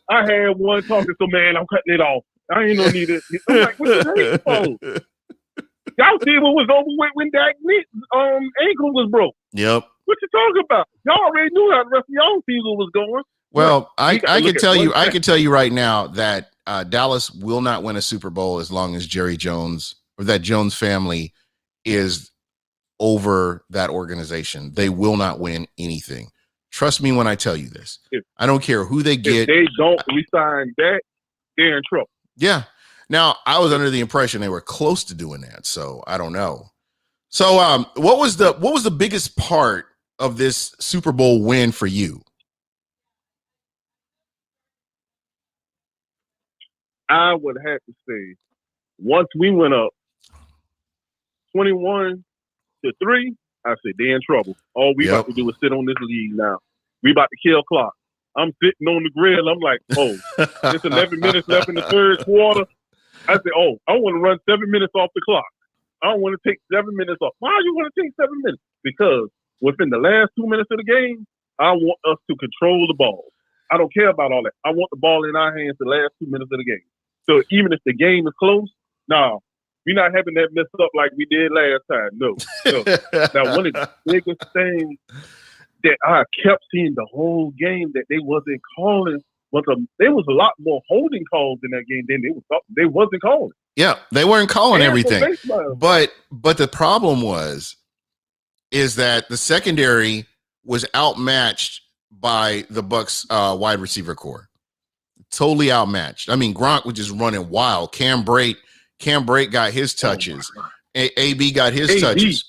I had one talking, so man, I'm cutting it off. I ain't no need it. I'm like, what you hate for? Y'all see what was over with when Dak ankle was broke. Yep. What you talking about? Y'all already knew how the rest of y'all season was going. Well, I can tell you right now that Dallas will not win a Super Bowl as long as Jerry Jones or that Jones family is over that organization. They will not win anything. Trust me when I tell you this. I don't care who they get. If they don't resign that, they're in trouble. Yeah. Now, I was under the impression they were close to doing that, so I don't know. So, what was the biggest part of this Super Bowl win for you? I would have to say, once we went up 21-3, I said, they're in trouble. All we about to do is sit on this league now. We about to kill clock. I'm sitting on the grill. I'm like, it's 11 minutes left in the third quarter. I said, I want to run 7 minutes off the clock. I don't want to take 7 minutes off. Why do you want to take 7 minutes? Because within the last 2 minutes of the game, I want us to control the ball. I don't care about all that. I want the ball in our hands the last 2 minutes of the game. So even if the game is close, no, we're not having that mess up like we did last time. No. Now, one of the biggest things that I kept seeing the whole game that they wasn't calling was there was a lot more holding calls in that game than they wasn't calling. Yeah, they weren't calling everything. But the problem is that the secondary was outmatched by the Bucs wide receiver core. Totally outmatched. I mean, Gronk was just running wild. Cam Brate got his touches. AB got his touches.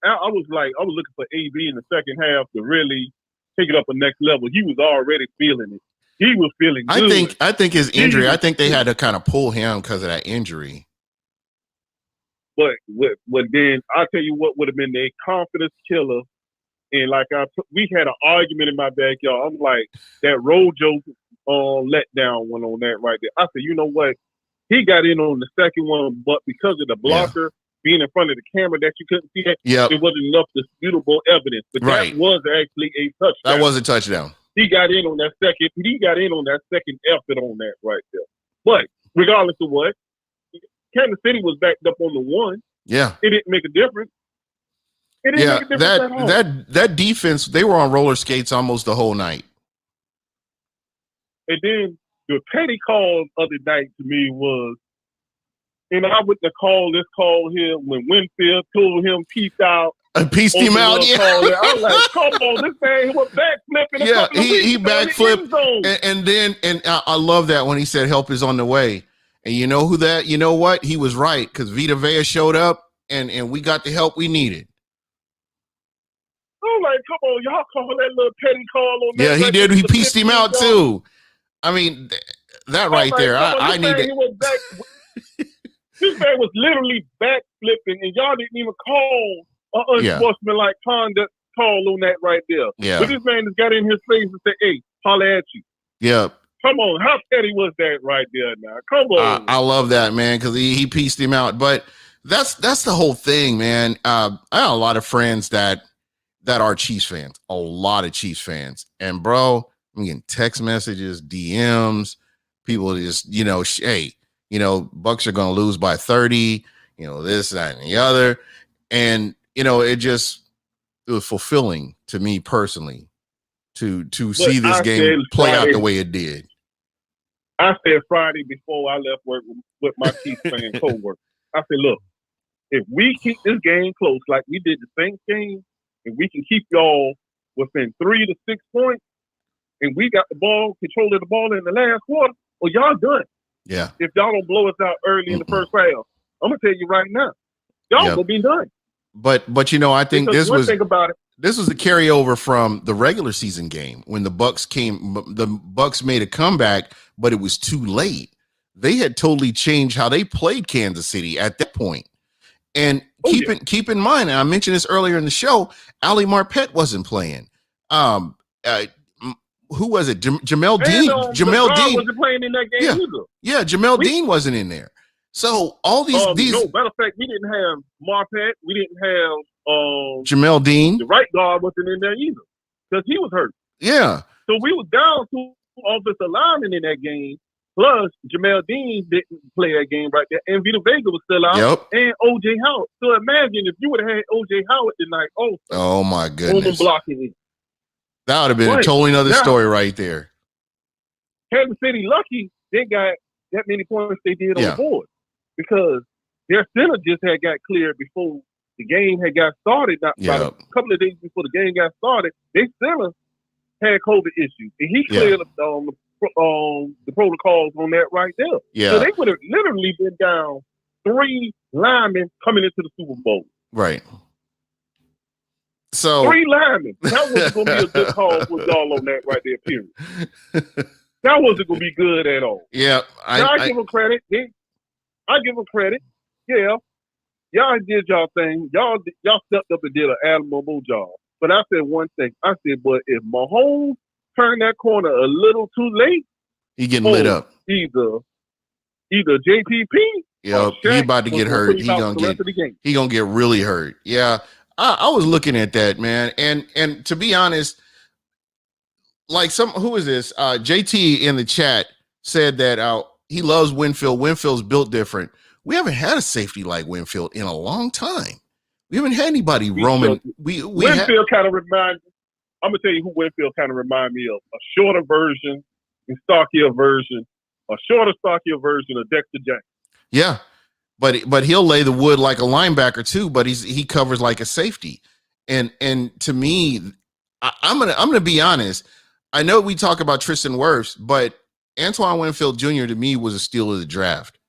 I was looking for AB in the second half to really take it up a next level. He was already feeling it. He was feeling good. I think his injury, I think they had to kind of pull him because of that injury. But then I'll tell you what would have been their confidence killer And like we had an argument in my backyard. I'm like, that Rojo letdown one on that right there. I said, you know what? He got in on the second one, but because of the blocker being in front of the camera that you couldn't see, it wasn't enough disputable evidence. But that was actually a touchdown. That was a touchdown. He got in on that second. He got in on that second effort on that right there. But regardless of what, Kansas City was backed up on the one. Yeah, it didn't make a difference. It didn't make a difference at all. That defense, they were on roller skates almost the whole night. And then the petty call other night to me was, and I wouldn't have called this call here when Winfield told him peace out. Pieced him out, yeah. I was like, come on, this man was backflipping. Yeah, he backflipped, and I love that when he said help is on the way. And you know what? He was right, because Vita Vea showed up, and we got the help we needed. I'm like, come on, y'all call that little petty call on that. Yeah, he did. He pieced him out too. I mean, that right there, I need it. This man was literally backflipping, and y'all didn't even call an unsportsmanlike conduct call on that right there. Yeah. But this man just got in his face and said, hey, holla at you. Yeah. Come on, how petty was that right there now? Come on. I love that, man, because he pieced him out. But that's the whole thing, man. I have a lot of friends that are Chiefs fans, a lot of Chiefs fans. And, bro, I'm getting text messages, DMs, people just, hey, Bucs are going to lose by 30, this, that, and the other. And, it was fulfilling to me personally to see this game play out the way it did. I said Friday before I left work with my Chiefs fan co-worker, I said, look, if we keep this game close like we did the Saints game, and we can keep y'all within 3 to 6 points, and we got the ball, control of the ball in the last quarter, well, y'all done. Yeah. If y'all don't blow us out early in the first half, I'm gonna tell you right now, y'all gonna be done. But I think because this was a carryover from the regular season game when the Bucs made a comeback, but it was too late. They had totally changed how they played Kansas City at that point. And keep in mind, and I mentioned this earlier in the show, Ali Marpet wasn't playing. Who was it? Jamel Dean. Jamel Dean wasn't playing in that game either. Yeah, Jamel Dean wasn't in there. So all these no, matter of fact, we didn't have Marpet. We didn't have Jamel Dean. The right guard wasn't in there either because he was hurt. Yeah. So we were down 2 offensive linemen in that game. Plus, Jamel Dean didn't play that game right there, and Vita Vega was still out, and O.J. Howard. So imagine if you would have had O.J. Howard tonight. Oh my goodness! Blocking it. That would have been a totally other story right there. Kansas City lucky they got that many points they did on the board because their center just had got cleared before the game had got started. About a couple of days before the game got started, their center had COVID issues, and he cleared the protocols on that right there. Yeah. So they would have literally been down 3 linemen coming into the Super Bowl. Right. So 3 linemen. That wasn't going to be a good call for y'all on that right there, period. That wasn't going to be good at all. Yeah. I give them credit. I give them credit. Yeah. Y'all did y'all thing. Y'all stepped up and did an admirable job. But I said one thing. I said, but if Mahomes turned that corner a little too late, he getting lit up. Either JPP. Yeah, he about to get hurt. He gonna get really hurt. Yeah, I was looking at that, man, and to be honest, like who is this? JT in the chat said that he loves Winfield. Winfield's built different. We haven't had a safety like Winfield in a long time. We haven't had anybody roaming. Winfield kind of reminds. I'm gonna tell you who Winfield kind of reminds me of: a shorter version, and stockier version, a shorter, stockier version of Dexter Jackson. Yeah, but he'll lay the wood like a linebacker too. But he covers like a safety, and to me, I'm gonna be honest. I know we talk about Tristan Wirfs, but Antoine Winfield Jr. to me was a steal of the draft.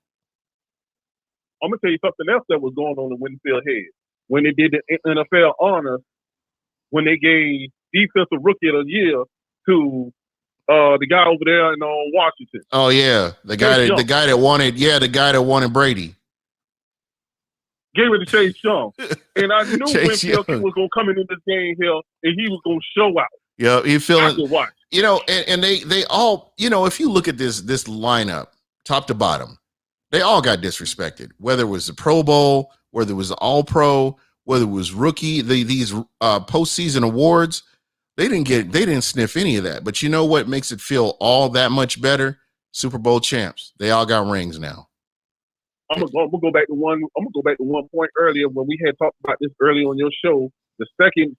I'm gonna tell you something else that was going on in Winfield head when they did the NFL honors, when they gave Defensive Rookie of the Year to the guy over there in Washington. Oh yeah, the guy that wanted Brady. Gave it to Chase Young. And I knew Chase Winfield Young. was going to come into this game here and he was going to show out. Yeah, you I feeling, could watch. you know, and they all, you know, if you look at this lineup, top to bottom, they all got disrespected, whether it was the Pro Bowl, whether it was the All Pro, whether it was rookie, these postseason awards, they didn't sniff any of that. But you know what makes it feel all that much better? Super Bowl champs. They all got rings now. I'm gonna go back to one. I'm gonna go back to one point earlier when we had talked about this early on your show. The second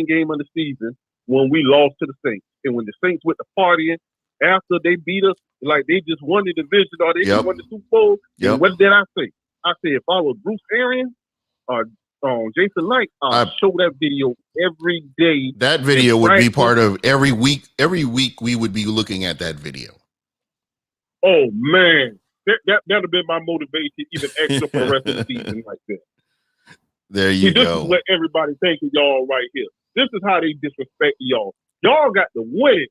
game of the season when we lost to the Saints, and when the Saints went to partying after they beat us, like they just won the division or they just won the Super Bowl. Yep. And what did I say? I said if I was Bruce Arians or Jason Licht, I'll show that video every day. That video would be part of every week. Every week we would be looking at that video. Oh man, that'd have been my motivation, even extra for the rest of the season like that. There you go. This is what everybody think of y'all right here. This is how they disrespect y'all. Y'all got to win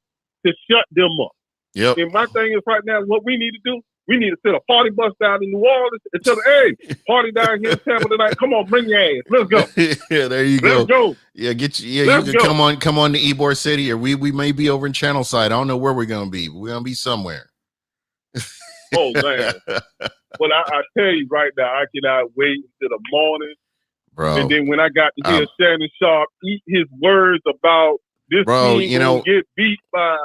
to shut them up. Yep. And my thing is right now, what we need to do, we need to send a party bus down in New Orleans and tell them, hey, party down here in Tampa tonight. Come on, bring your ass. Let's go. Yeah, there you go. Let's go. Yeah, you can come on to Ybor City, or we may be over in Channel Side. I don't know where we're gonna be, but we're gonna be somewhere. Oh man. Well, I tell you right now, I cannot wait until the morning. Bro. And then when I got to hear Shannon Sharp eat his words about this team you know, get beat by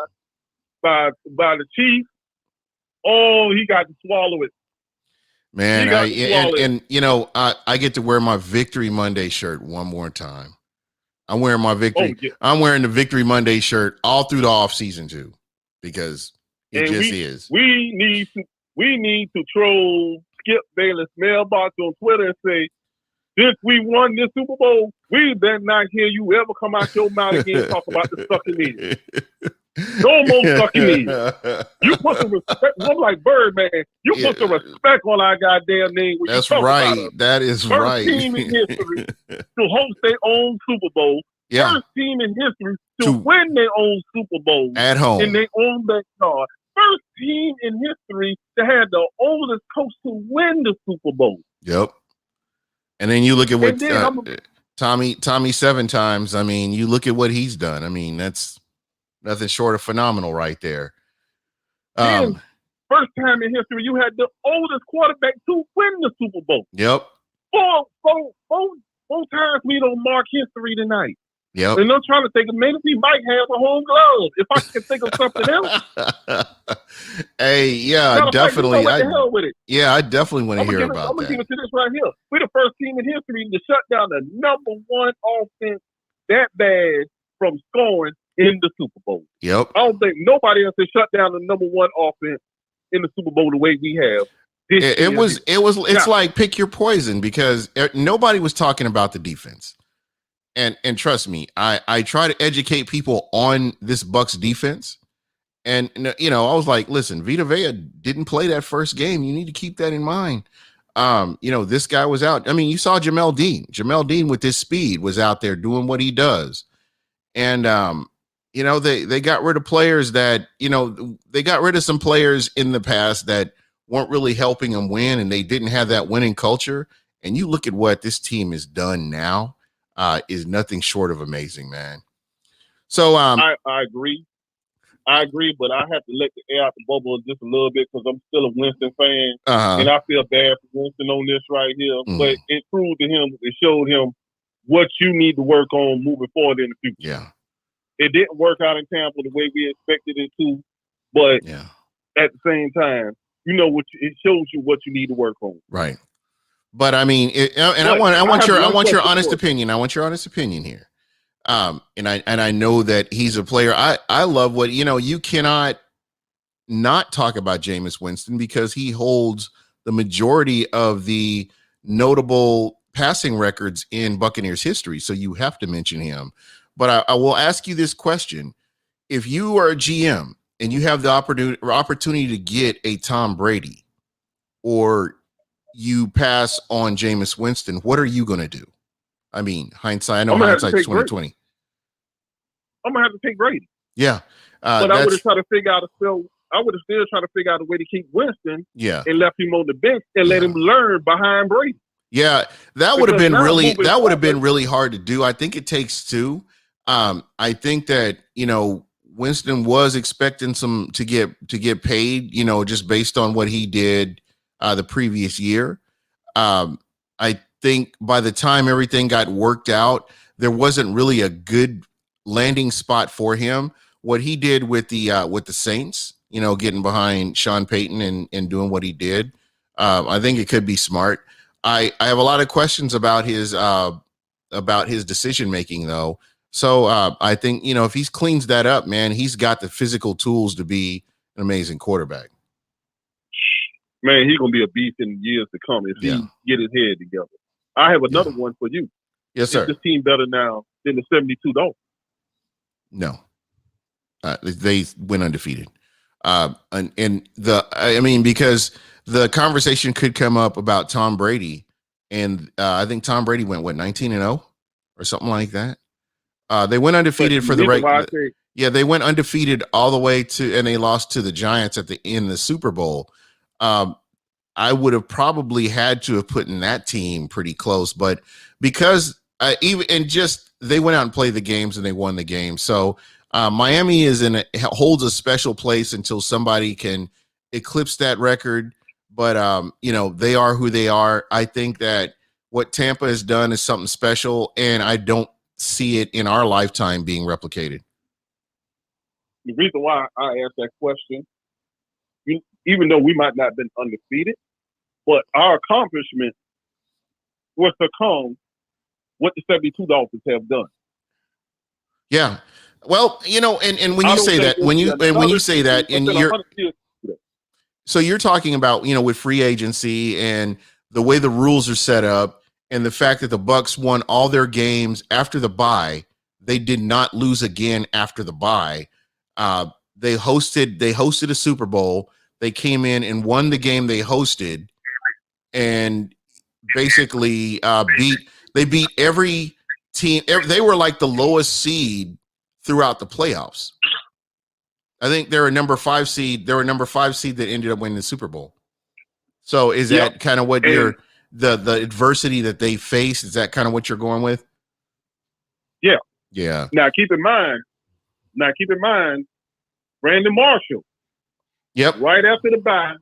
the Chiefs, oh, he got to swallow it. Man, and you know, I get to wear my Victory Monday shirt one more time. I'm wearing my Victory. Oh, yeah. I'm wearing the Victory Monday shirt all through the off season too, because it is. We need to troll Skip Bayless mailbox on Twitter and say, since we won this Super Bowl, we better not hear you ever come out your mouth again and talk about the sucking knees. No more sucking knees. You put the respect. I'm like Birdman. You put the respect on our goddamn name. That's right. That is first right. Team in history to host their own Super Bowl. Yeah. First team in history to win their own Super Bowl at home in their own backyard. First team in history to have the oldest coach to win the Super Bowl. Yep. And then you look at what Tommy 7 times. I mean, you look at what he's done. I mean, that's nothing short of phenomenal right there. First time in history, you had the oldest quarterback to win the Super Bowl. Yep. Four times we don't mark history tonight. Yep. And I'm trying to think of maybe we might have a home glove if I can think of something else. Hey, yeah, definitely. What the hell with it? Yeah, I definitely want to hear about that. I'm gonna give it to this right here. We're the first team in history to shut down the #1 offense that bad from scoring in the Super Bowl. Yep. I don't think nobody else has shut down the #1 offense in the Super Bowl the way we have. It's like pick your poison, because nobody was talking about the defense. And trust me, I try to educate people on this Bucs defense. And, you know, I was like, listen, Vita Vea didn't play that first game. You need to keep that in mind. You know, this guy was out. I mean, you saw Jamel Dean. Jamel Dean with his speed was out there doing what he does. And, you know, they got rid of players that, you know, they got rid of some players in the past that weren't really helping them win, and they didn't have that winning culture. And you look at what this team has done now, is nothing short of amazing, man. So I agree. I agree, but I have to let the air out the bubble just a little bit because I'm still a Winston fan, and I feel bad for Winston on this right here. But it proved to him, it showed him what you need to work on moving forward in the future. Yeah, it didn't work out in Tampa the way we expected it to, but at the same time, you know what? It shows you what you need to work on. Right. But I mean, I want your honest opinion. I want your honest opinion here. And I know that he's a player. I love what, you know, you cannot not talk about Jameis Winston because he holds the majority of the notable passing records in Buccaneers history. So you have to mention him. But I will ask you this question. If you are a GM and you have the opportunity to get a Tom Brady, or you pass on Jameis Winston, what are you going to do? I mean, hindsight, I know hindsight's 2020. I'm gonna have to take Brady. Yeah. But I would have tried to figure out I would have still tried to figure out a way to keep Winston and left him on the bench and let him learn behind Brady. Yeah, that would have been Because now really moving that would have been forward- really hard to do. I think it takes two. I think that, Winston was expecting to get paid, just based on what he did the previous year. I think by the time everything got worked out, there wasn't really a good landing spot for him. What he did with the Saints, getting behind Sean Payton and doing what he did, I think it could be smart. I have a lot of questions about his decision making, though. So I think, if he cleans that up, man, he's got the physical tools to be an amazing quarterback. Man, he's gonna be a beast in years to come if he get his head together. I have another one for you. Yes, sir. Is this team better now than the 72 Dolphins? No, they went undefeated. Because the conversation could come up about Tom Brady, and I think Tom Brady went 19-0 or something like that. They went undefeated for the right. Yeah, they went undefeated all the way to, and they lost to the Giants in the Super Bowl. I would have probably had to have put in that team pretty close, but because they went out and played the games and they won the game. So Miami holds a special place until somebody can eclipse that record. But they are who they are. I think that what Tampa has done is something special, and I don't see it in our lifetime being replicated. The reason why I asked that question, even though we might not have been undefeated, but our accomplishment was to come what the 72 Dolphins have done. Yeah. Well, and when you say that, when you say that, and you're talking about, with free agency and the way the rules are set up and the fact that the Bucs won all their games after the bye, they did not lose again after the bye. They hosted a Super Bowl. They came in and won the game they hosted, and basically beat every team. They were like the lowest seed throughout the playoffs. I think they're a number 5 seed. They were a number 5 seed that ended up winning the Super Bowl. So is that kind of what the adversity that they face? Is that kind of what you're going with? Yeah. Yeah. Now keep in mind, Brandon Marshall. Yep. Right after the bye,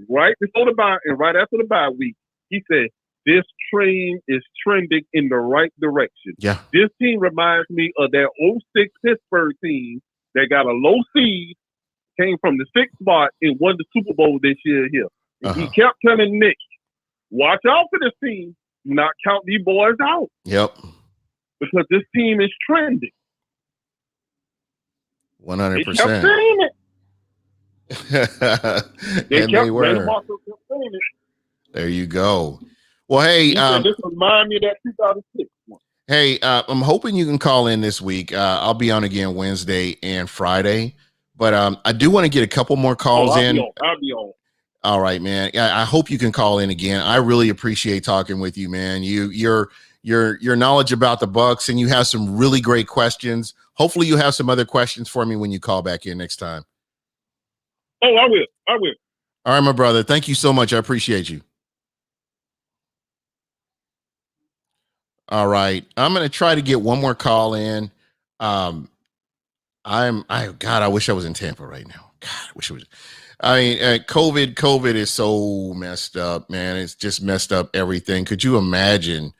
right before the bye, and right after the bye week, he said, this train is trending in the right direction. Yeah. This team reminds me of that 06 Pittsburgh team that got a low seed, came from the 6th spot, and won the Super Bowl this year here. And he kept telling Nick, watch out for this team. Do not count these boys out. Yep. Because this team is trending. 100%. They kept saying it. They were. Kept saying it. There you go. Well, hey, this reminds me of that 2006 one. Hey, I'm hoping you can call in this week. I'll be on again Wednesday and Friday, but I do want to get a couple more calls in. I'll be on. All right, man. I hope you can call in again. I really appreciate talking with you, man. Your knowledge about the Bucs, and you have some really great questions. Hopefully, you have some other questions for me when you call back in next time. Oh, I will. All right, my brother. Thank you so much. I appreciate you. All right. I'm going to try to get one more call in. God, I wish I was in Tampa right now. God, I wish it was. I mean, COVID is so messed up, man. It's just messed up everything. Could you imagine?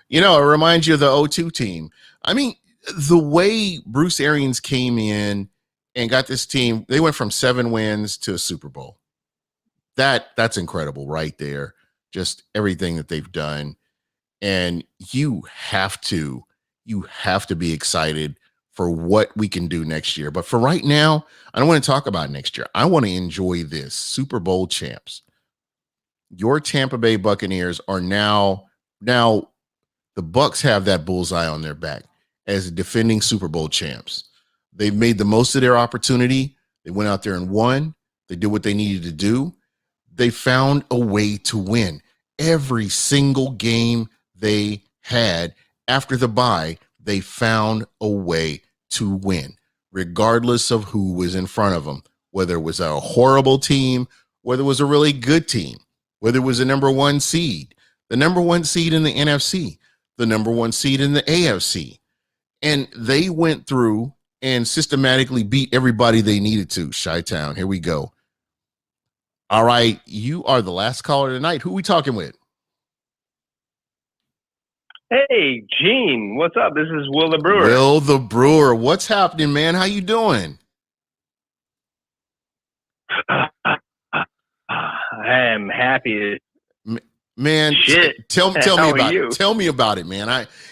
It reminds you of the 0-2 team. I mean, the way Bruce Arians came in and got this team, they went from 7 wins to a Super Bowl. That's incredible right there. Just everything that they've done. And you have to be excited for what we can do next year. But for right now, I don't want to talk about next year. I want to enjoy this. Super Bowl champs. Your Tampa Bay Buccaneers are now the Bucs have that bullseye on their back as defending Super Bowl champs. They've made the most of their opportunity. They went out there and won. They did what they needed to do. They found a way to win every single game they had after the bye. They found a way to win, regardless of who was in front of them, whether it was a horrible team, whether it was a really good team, whether it was a number 1 seed. the number one seed in the NFC, the number one seed in the AFC. And they went through and systematically beat everybody they needed to. Chi-Town, here we go. All right, you are the last caller tonight. Who we talking with? Hey, Gene, what's up? This is Will the Brewer. Will the Brewer. What's happening, man? How you doing? I am happy. Man, tell me about it. Tell me about it, man.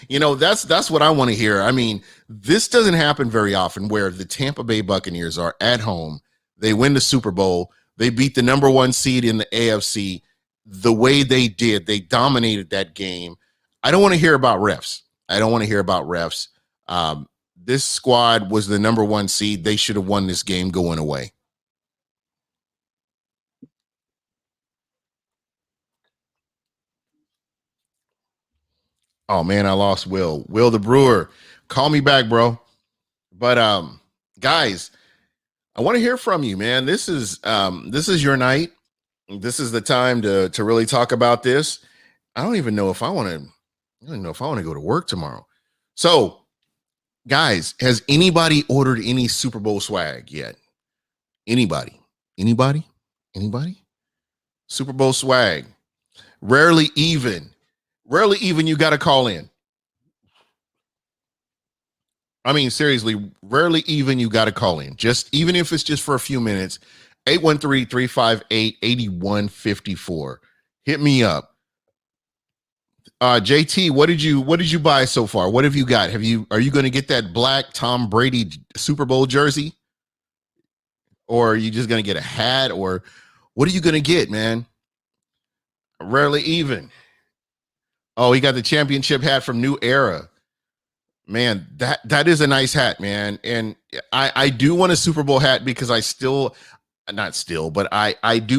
That's what I want to hear. I mean, this doesn't happen very often where the Tampa Bay Buccaneers are at home. They win the Super Bowl. They beat the number one seed in the AFC the way they did. They dominated that game. I don't want to hear about refs. This squad was the number one seed. They should have won this game going away. Oh man, I lost Will. Will the Brewer. Call me back, bro. But guys, I want to hear from you, man. This is your night. This is the time to really talk about this. I don't even know if I want to go to work tomorrow. So, guys, has anybody ordered any Super Bowl swag yet? Anybody? Super Bowl swag. Rarely even you got to call in. I mean, seriously, rarely even you got to call in. Even if it's just for a few minutes, 813-358-8154. Hit me up. JT, what did you buy so far? What have you got? Are you going to get that black Tom Brady Super Bowl jersey? Or are you just going to get a hat? Or what are you going to get, man? Rarely even. Oh, he got the championship hat from New Era. Man, that is a nice hat, man. And I do want a Super Bowl hat because I do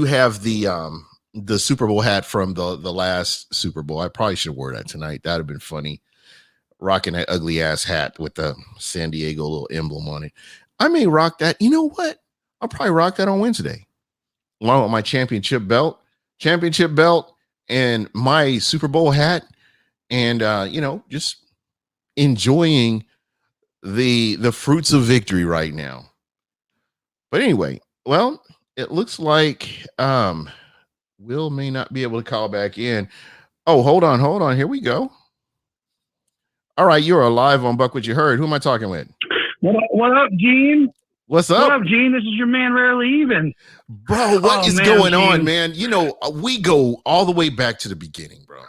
have the Super Bowl hat from the last Super Bowl. I probably should have worn that tonight. That'd have been funny. Rocking that ugly ass hat with the San Diego little emblem on it. I may rock that. You know what? I'll probably rock that on Wednesday. Along with my championship belt and my Super Bowl hat, and just enjoying the fruits of victory right now. But anyway, well, it looks like Will may not be able to call back in. Oh, hold on. Here we go. All right, you're live on BucWhatYaHeard. Who am I talking with? What up, Gene? What's up? What up, Gene? This is your man, Rarely Even. Bro, what is going on, man? You know, we go all the way back to the beginning, bro.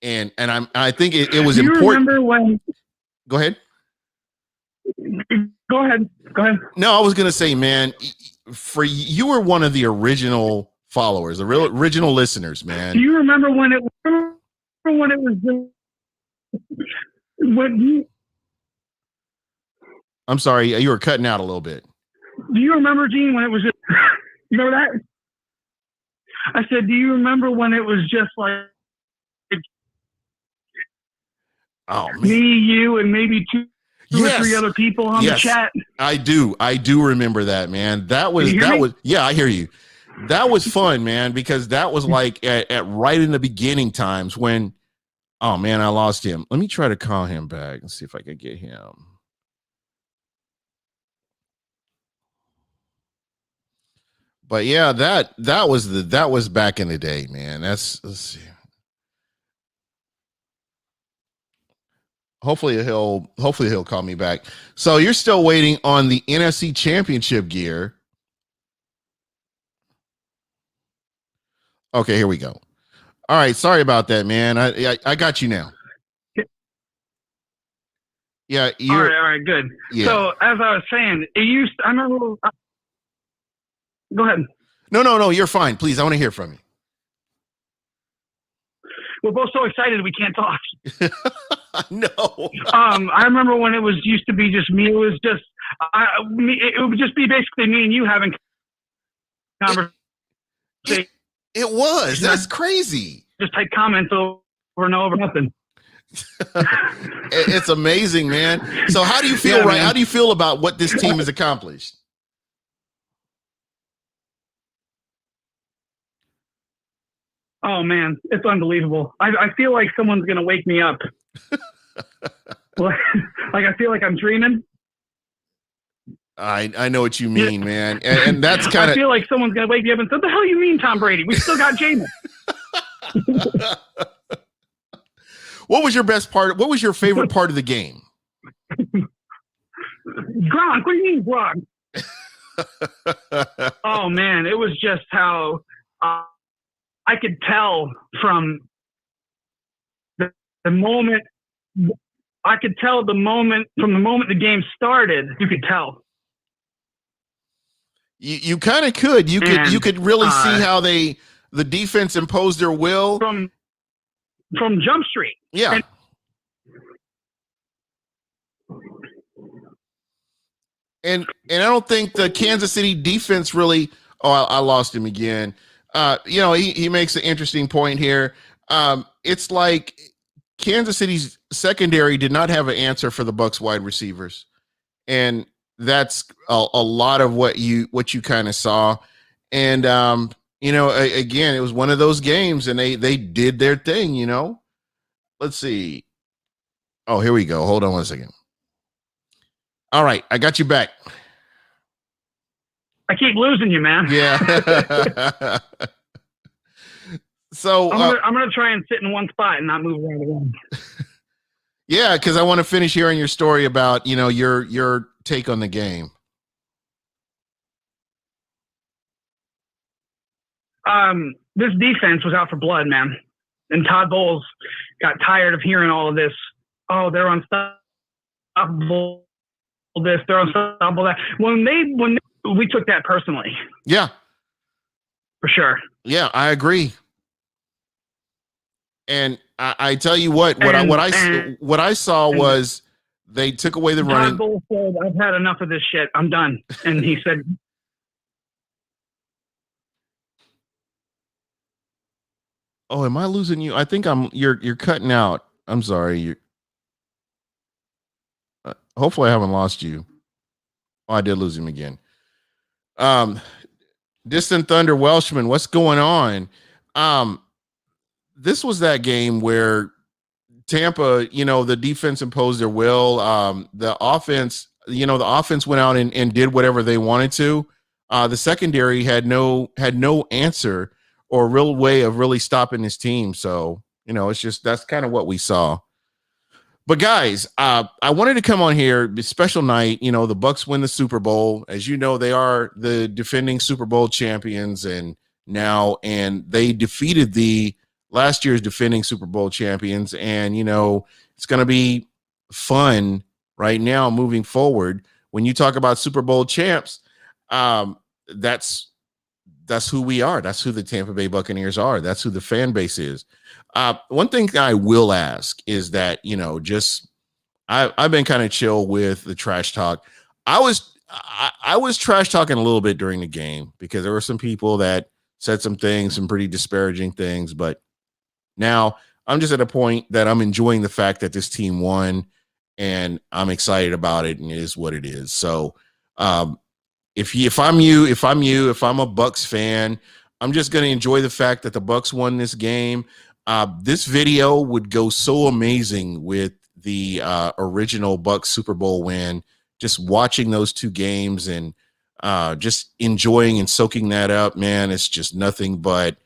And I think it was important. Do you remember when? Go ahead. Go ahead. No, I was gonna say, man, for you were one of the original followers, the real original listeners, man. Do you remember when it was? I'm sorry, you were cutting out a little bit. Do you remember, Gene, when it was just? You remember that? I said, do you remember when it was just like? Oh, man. Me, you, and maybe two or three other people on the chat. I do remember that, man. That was yeah, I hear you. That was fun, man, because that was like at right in the beginning times when, oh man, I lost him. Let me try to call him back and see if I can get him. But yeah, that was back in the day, man. Let's see. Hopefully he'll call me back. So you're still waiting on the NFC Championship gear. Okay, here we go. All right, sorry about that, man. I got you now. Yeah. All right, good. Yeah. So as I was saying, I remember. Go ahead. No, you're fine. Please, I want to hear from you. We're both so excited we can't talk. No. I remember when it used to be just me. It was just it would just be basically me and you having conversation. It was. That's crazy. Just type comments over and over, nothing. It's amazing, man. So how do you feel right? Man. How do you feel about what this team has accomplished? Oh man, it's unbelievable. I feel like someone's gonna wake me up. Like I feel like I'm dreaming. I know what you mean, man, and that's kind I of. feel like someone's gonna wake me up and say, "What the hell you mean, Tom Brady? We still got Jameis." What was your best part? What was your favorite part of the game? Gronk, what do you mean, Gronk? Oh man, it was just how I could tell from the moment. I could tell the moment the game started. You could tell. You kind of could. You could really see how the defense imposed their will from Jump Street. Yeah. And I don't think the Kansas City defense really. Oh, I lost him again. He makes an interesting point here. It's like Kansas City's secondary did not have an answer for the Bucs wide receivers, and that's a lot of what you kind of saw. And again, it was one of those games, and they did their thing. Let's see. Oh, here we go. Hold on one second. All right, I got you back. I keep losing you, man. Yeah. So I'm gonna try and sit in one spot and not move around the room. Yeah, because I want to finish hearing your story about your take on the game. This defense was out for blood, man, and Todd Bowles got tired of hearing all of this. Oh, they're unstoppable. This, they're unstoppable. That when we took that personally. Yeah, for sure. Yeah, I agree. And I tell you what I saw was they took away the running. Todd Bowles said, "I've had enough of this shit. I'm done." And he said, "Oh, am I losing you? I think you're cutting out. I'm sorry. Hopefully I haven't lost you. Oh, I did lose him again. Distant Thunder Welshman, what's going on? This was that game where Tampa, the defense imposed their will. The offense went out and did whatever they wanted to. The secondary had no answer or real way of really stopping this team. So, it's just, that's kind of what we saw. But guys, I wanted to come on here, special night. The Bucs win the Super Bowl. As you know, they are the defending Super Bowl champions and they defeated the last year's defending Super Bowl champions. And, it's going to be fun right now moving forward. When you talk about Super Bowl champs, that's who we are. That's who the Tampa Bay Buccaneers are. That's who the fan base is. One thing I will ask is that, I've been kind of chill with the trash talk. I was trash talking a little bit during the game because there were some people that said some pretty disparaging things, but now I'm just at a point that I'm enjoying the fact that this team won and I'm excited about it, and it is what it is. So, if I'm a Bucs fan, I'm just going to enjoy the fact that the Bucs won this game. This video would go so amazing with the original Bucs Super Bowl win. Just watching those two games and just enjoying and soaking that up, man. It's just nothing but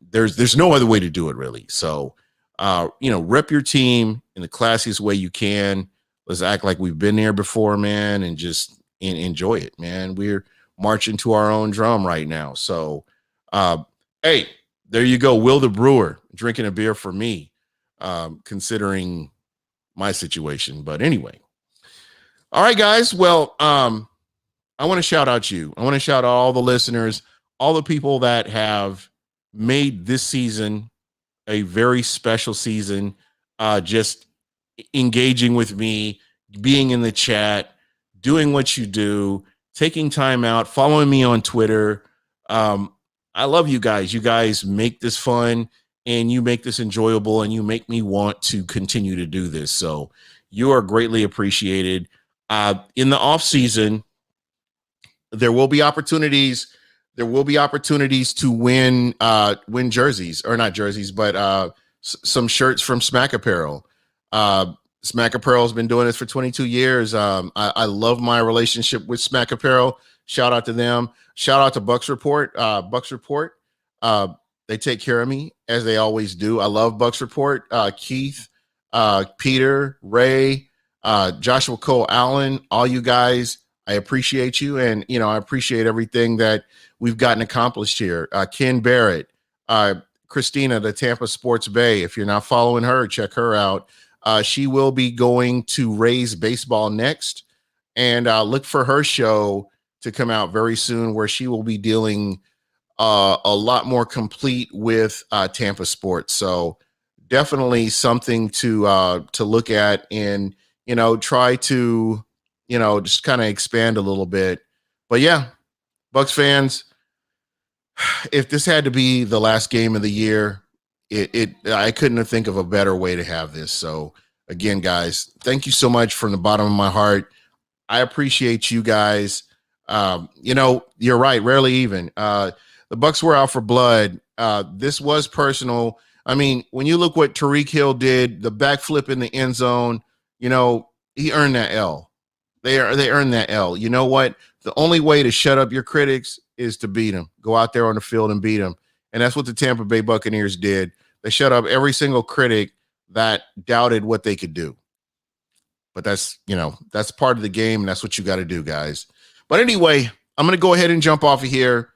there's no other way to do it, really. So, rep your team in the classiest way you can. Let's act like we've been there before, man, and just enjoy it, man. We're marching to our own drum right now. So, hey, there you go. Will the Brewer drinking a beer for me, considering my situation. But anyway. All right, guys. Well, I want to shout out you. I want to shout out all the listeners, all the people that have made this season a very special season, just engaging with me, being in the chat, doing what you do, taking time out, following me on Twitter. I love you guys. You guys make this fun and you make this enjoyable and you make me want to continue to do this. So you are greatly appreciated. In the off season, there will be opportunities there will be opportunities to win jerseys, or not jerseys, but some shirts from Smack Apparel. Smack Apparel has been doing this for 22 years. I love my relationship with Smack Apparel. Shout out to them. Shout out to Bucs Report. Bucs Report. They take care of me as they always do. I love Bucs Report. Keith, Peter, Ray, Joshua Cole, Allen, all you guys, I appreciate you. And, I appreciate everything that we've gotten accomplished here. Ken Barrett, Christina, the Tampa Sports Bay. If you're not following her, check her out. She will be going to Rays Baseball next. And look for her show to come out very soon, where she will be dealing a lot more complete with Tampa sports. So definitely something to look at, and try to just kind of expand a little bit. But yeah, Bucs fans, if this had to be the last game of the year, I couldn't think of a better way to have this. So again, guys, thank you so much from the bottom of my heart. I appreciate you guys. You're right. Rarely even. The Bucs were out for blood. This was personal. I mean, when you look what Tyreek Hill did, the backflip in the end zone, he earned that L. They earned that L. You know what? The only way to shut up your critics is to beat them. Go out there on the field and beat them. And that's what the Tampa Bay Buccaneers did. They shut up every single critic that doubted what they could do. But that's part of the game, and that's what you got to do, guys. But anyway, I'm going to go ahead and jump off of here.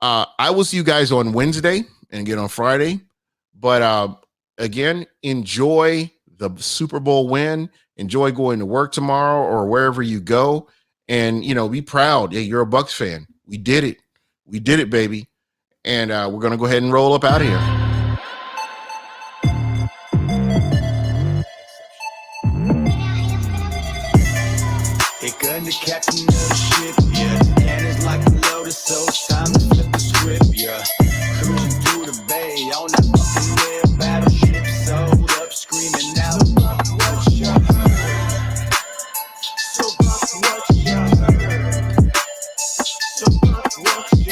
I will see you guys on Wednesday and again on Friday. But again, enjoy the Super Bowl win. Enjoy going to work tomorrow or wherever you go. And, be proud. Hey, you're a Bucs fan. We did it. We did it, baby. And we're going to go ahead and roll up out of here. Gonna catch another ship, yeah. And it's like a lotus, so it's time to flip the script, yeah. Cruising through the bay on that fucking red battleship, sold up, screaming out, Bucs, what you heard? So Bucs, what you heard? So Bucs, what you heard?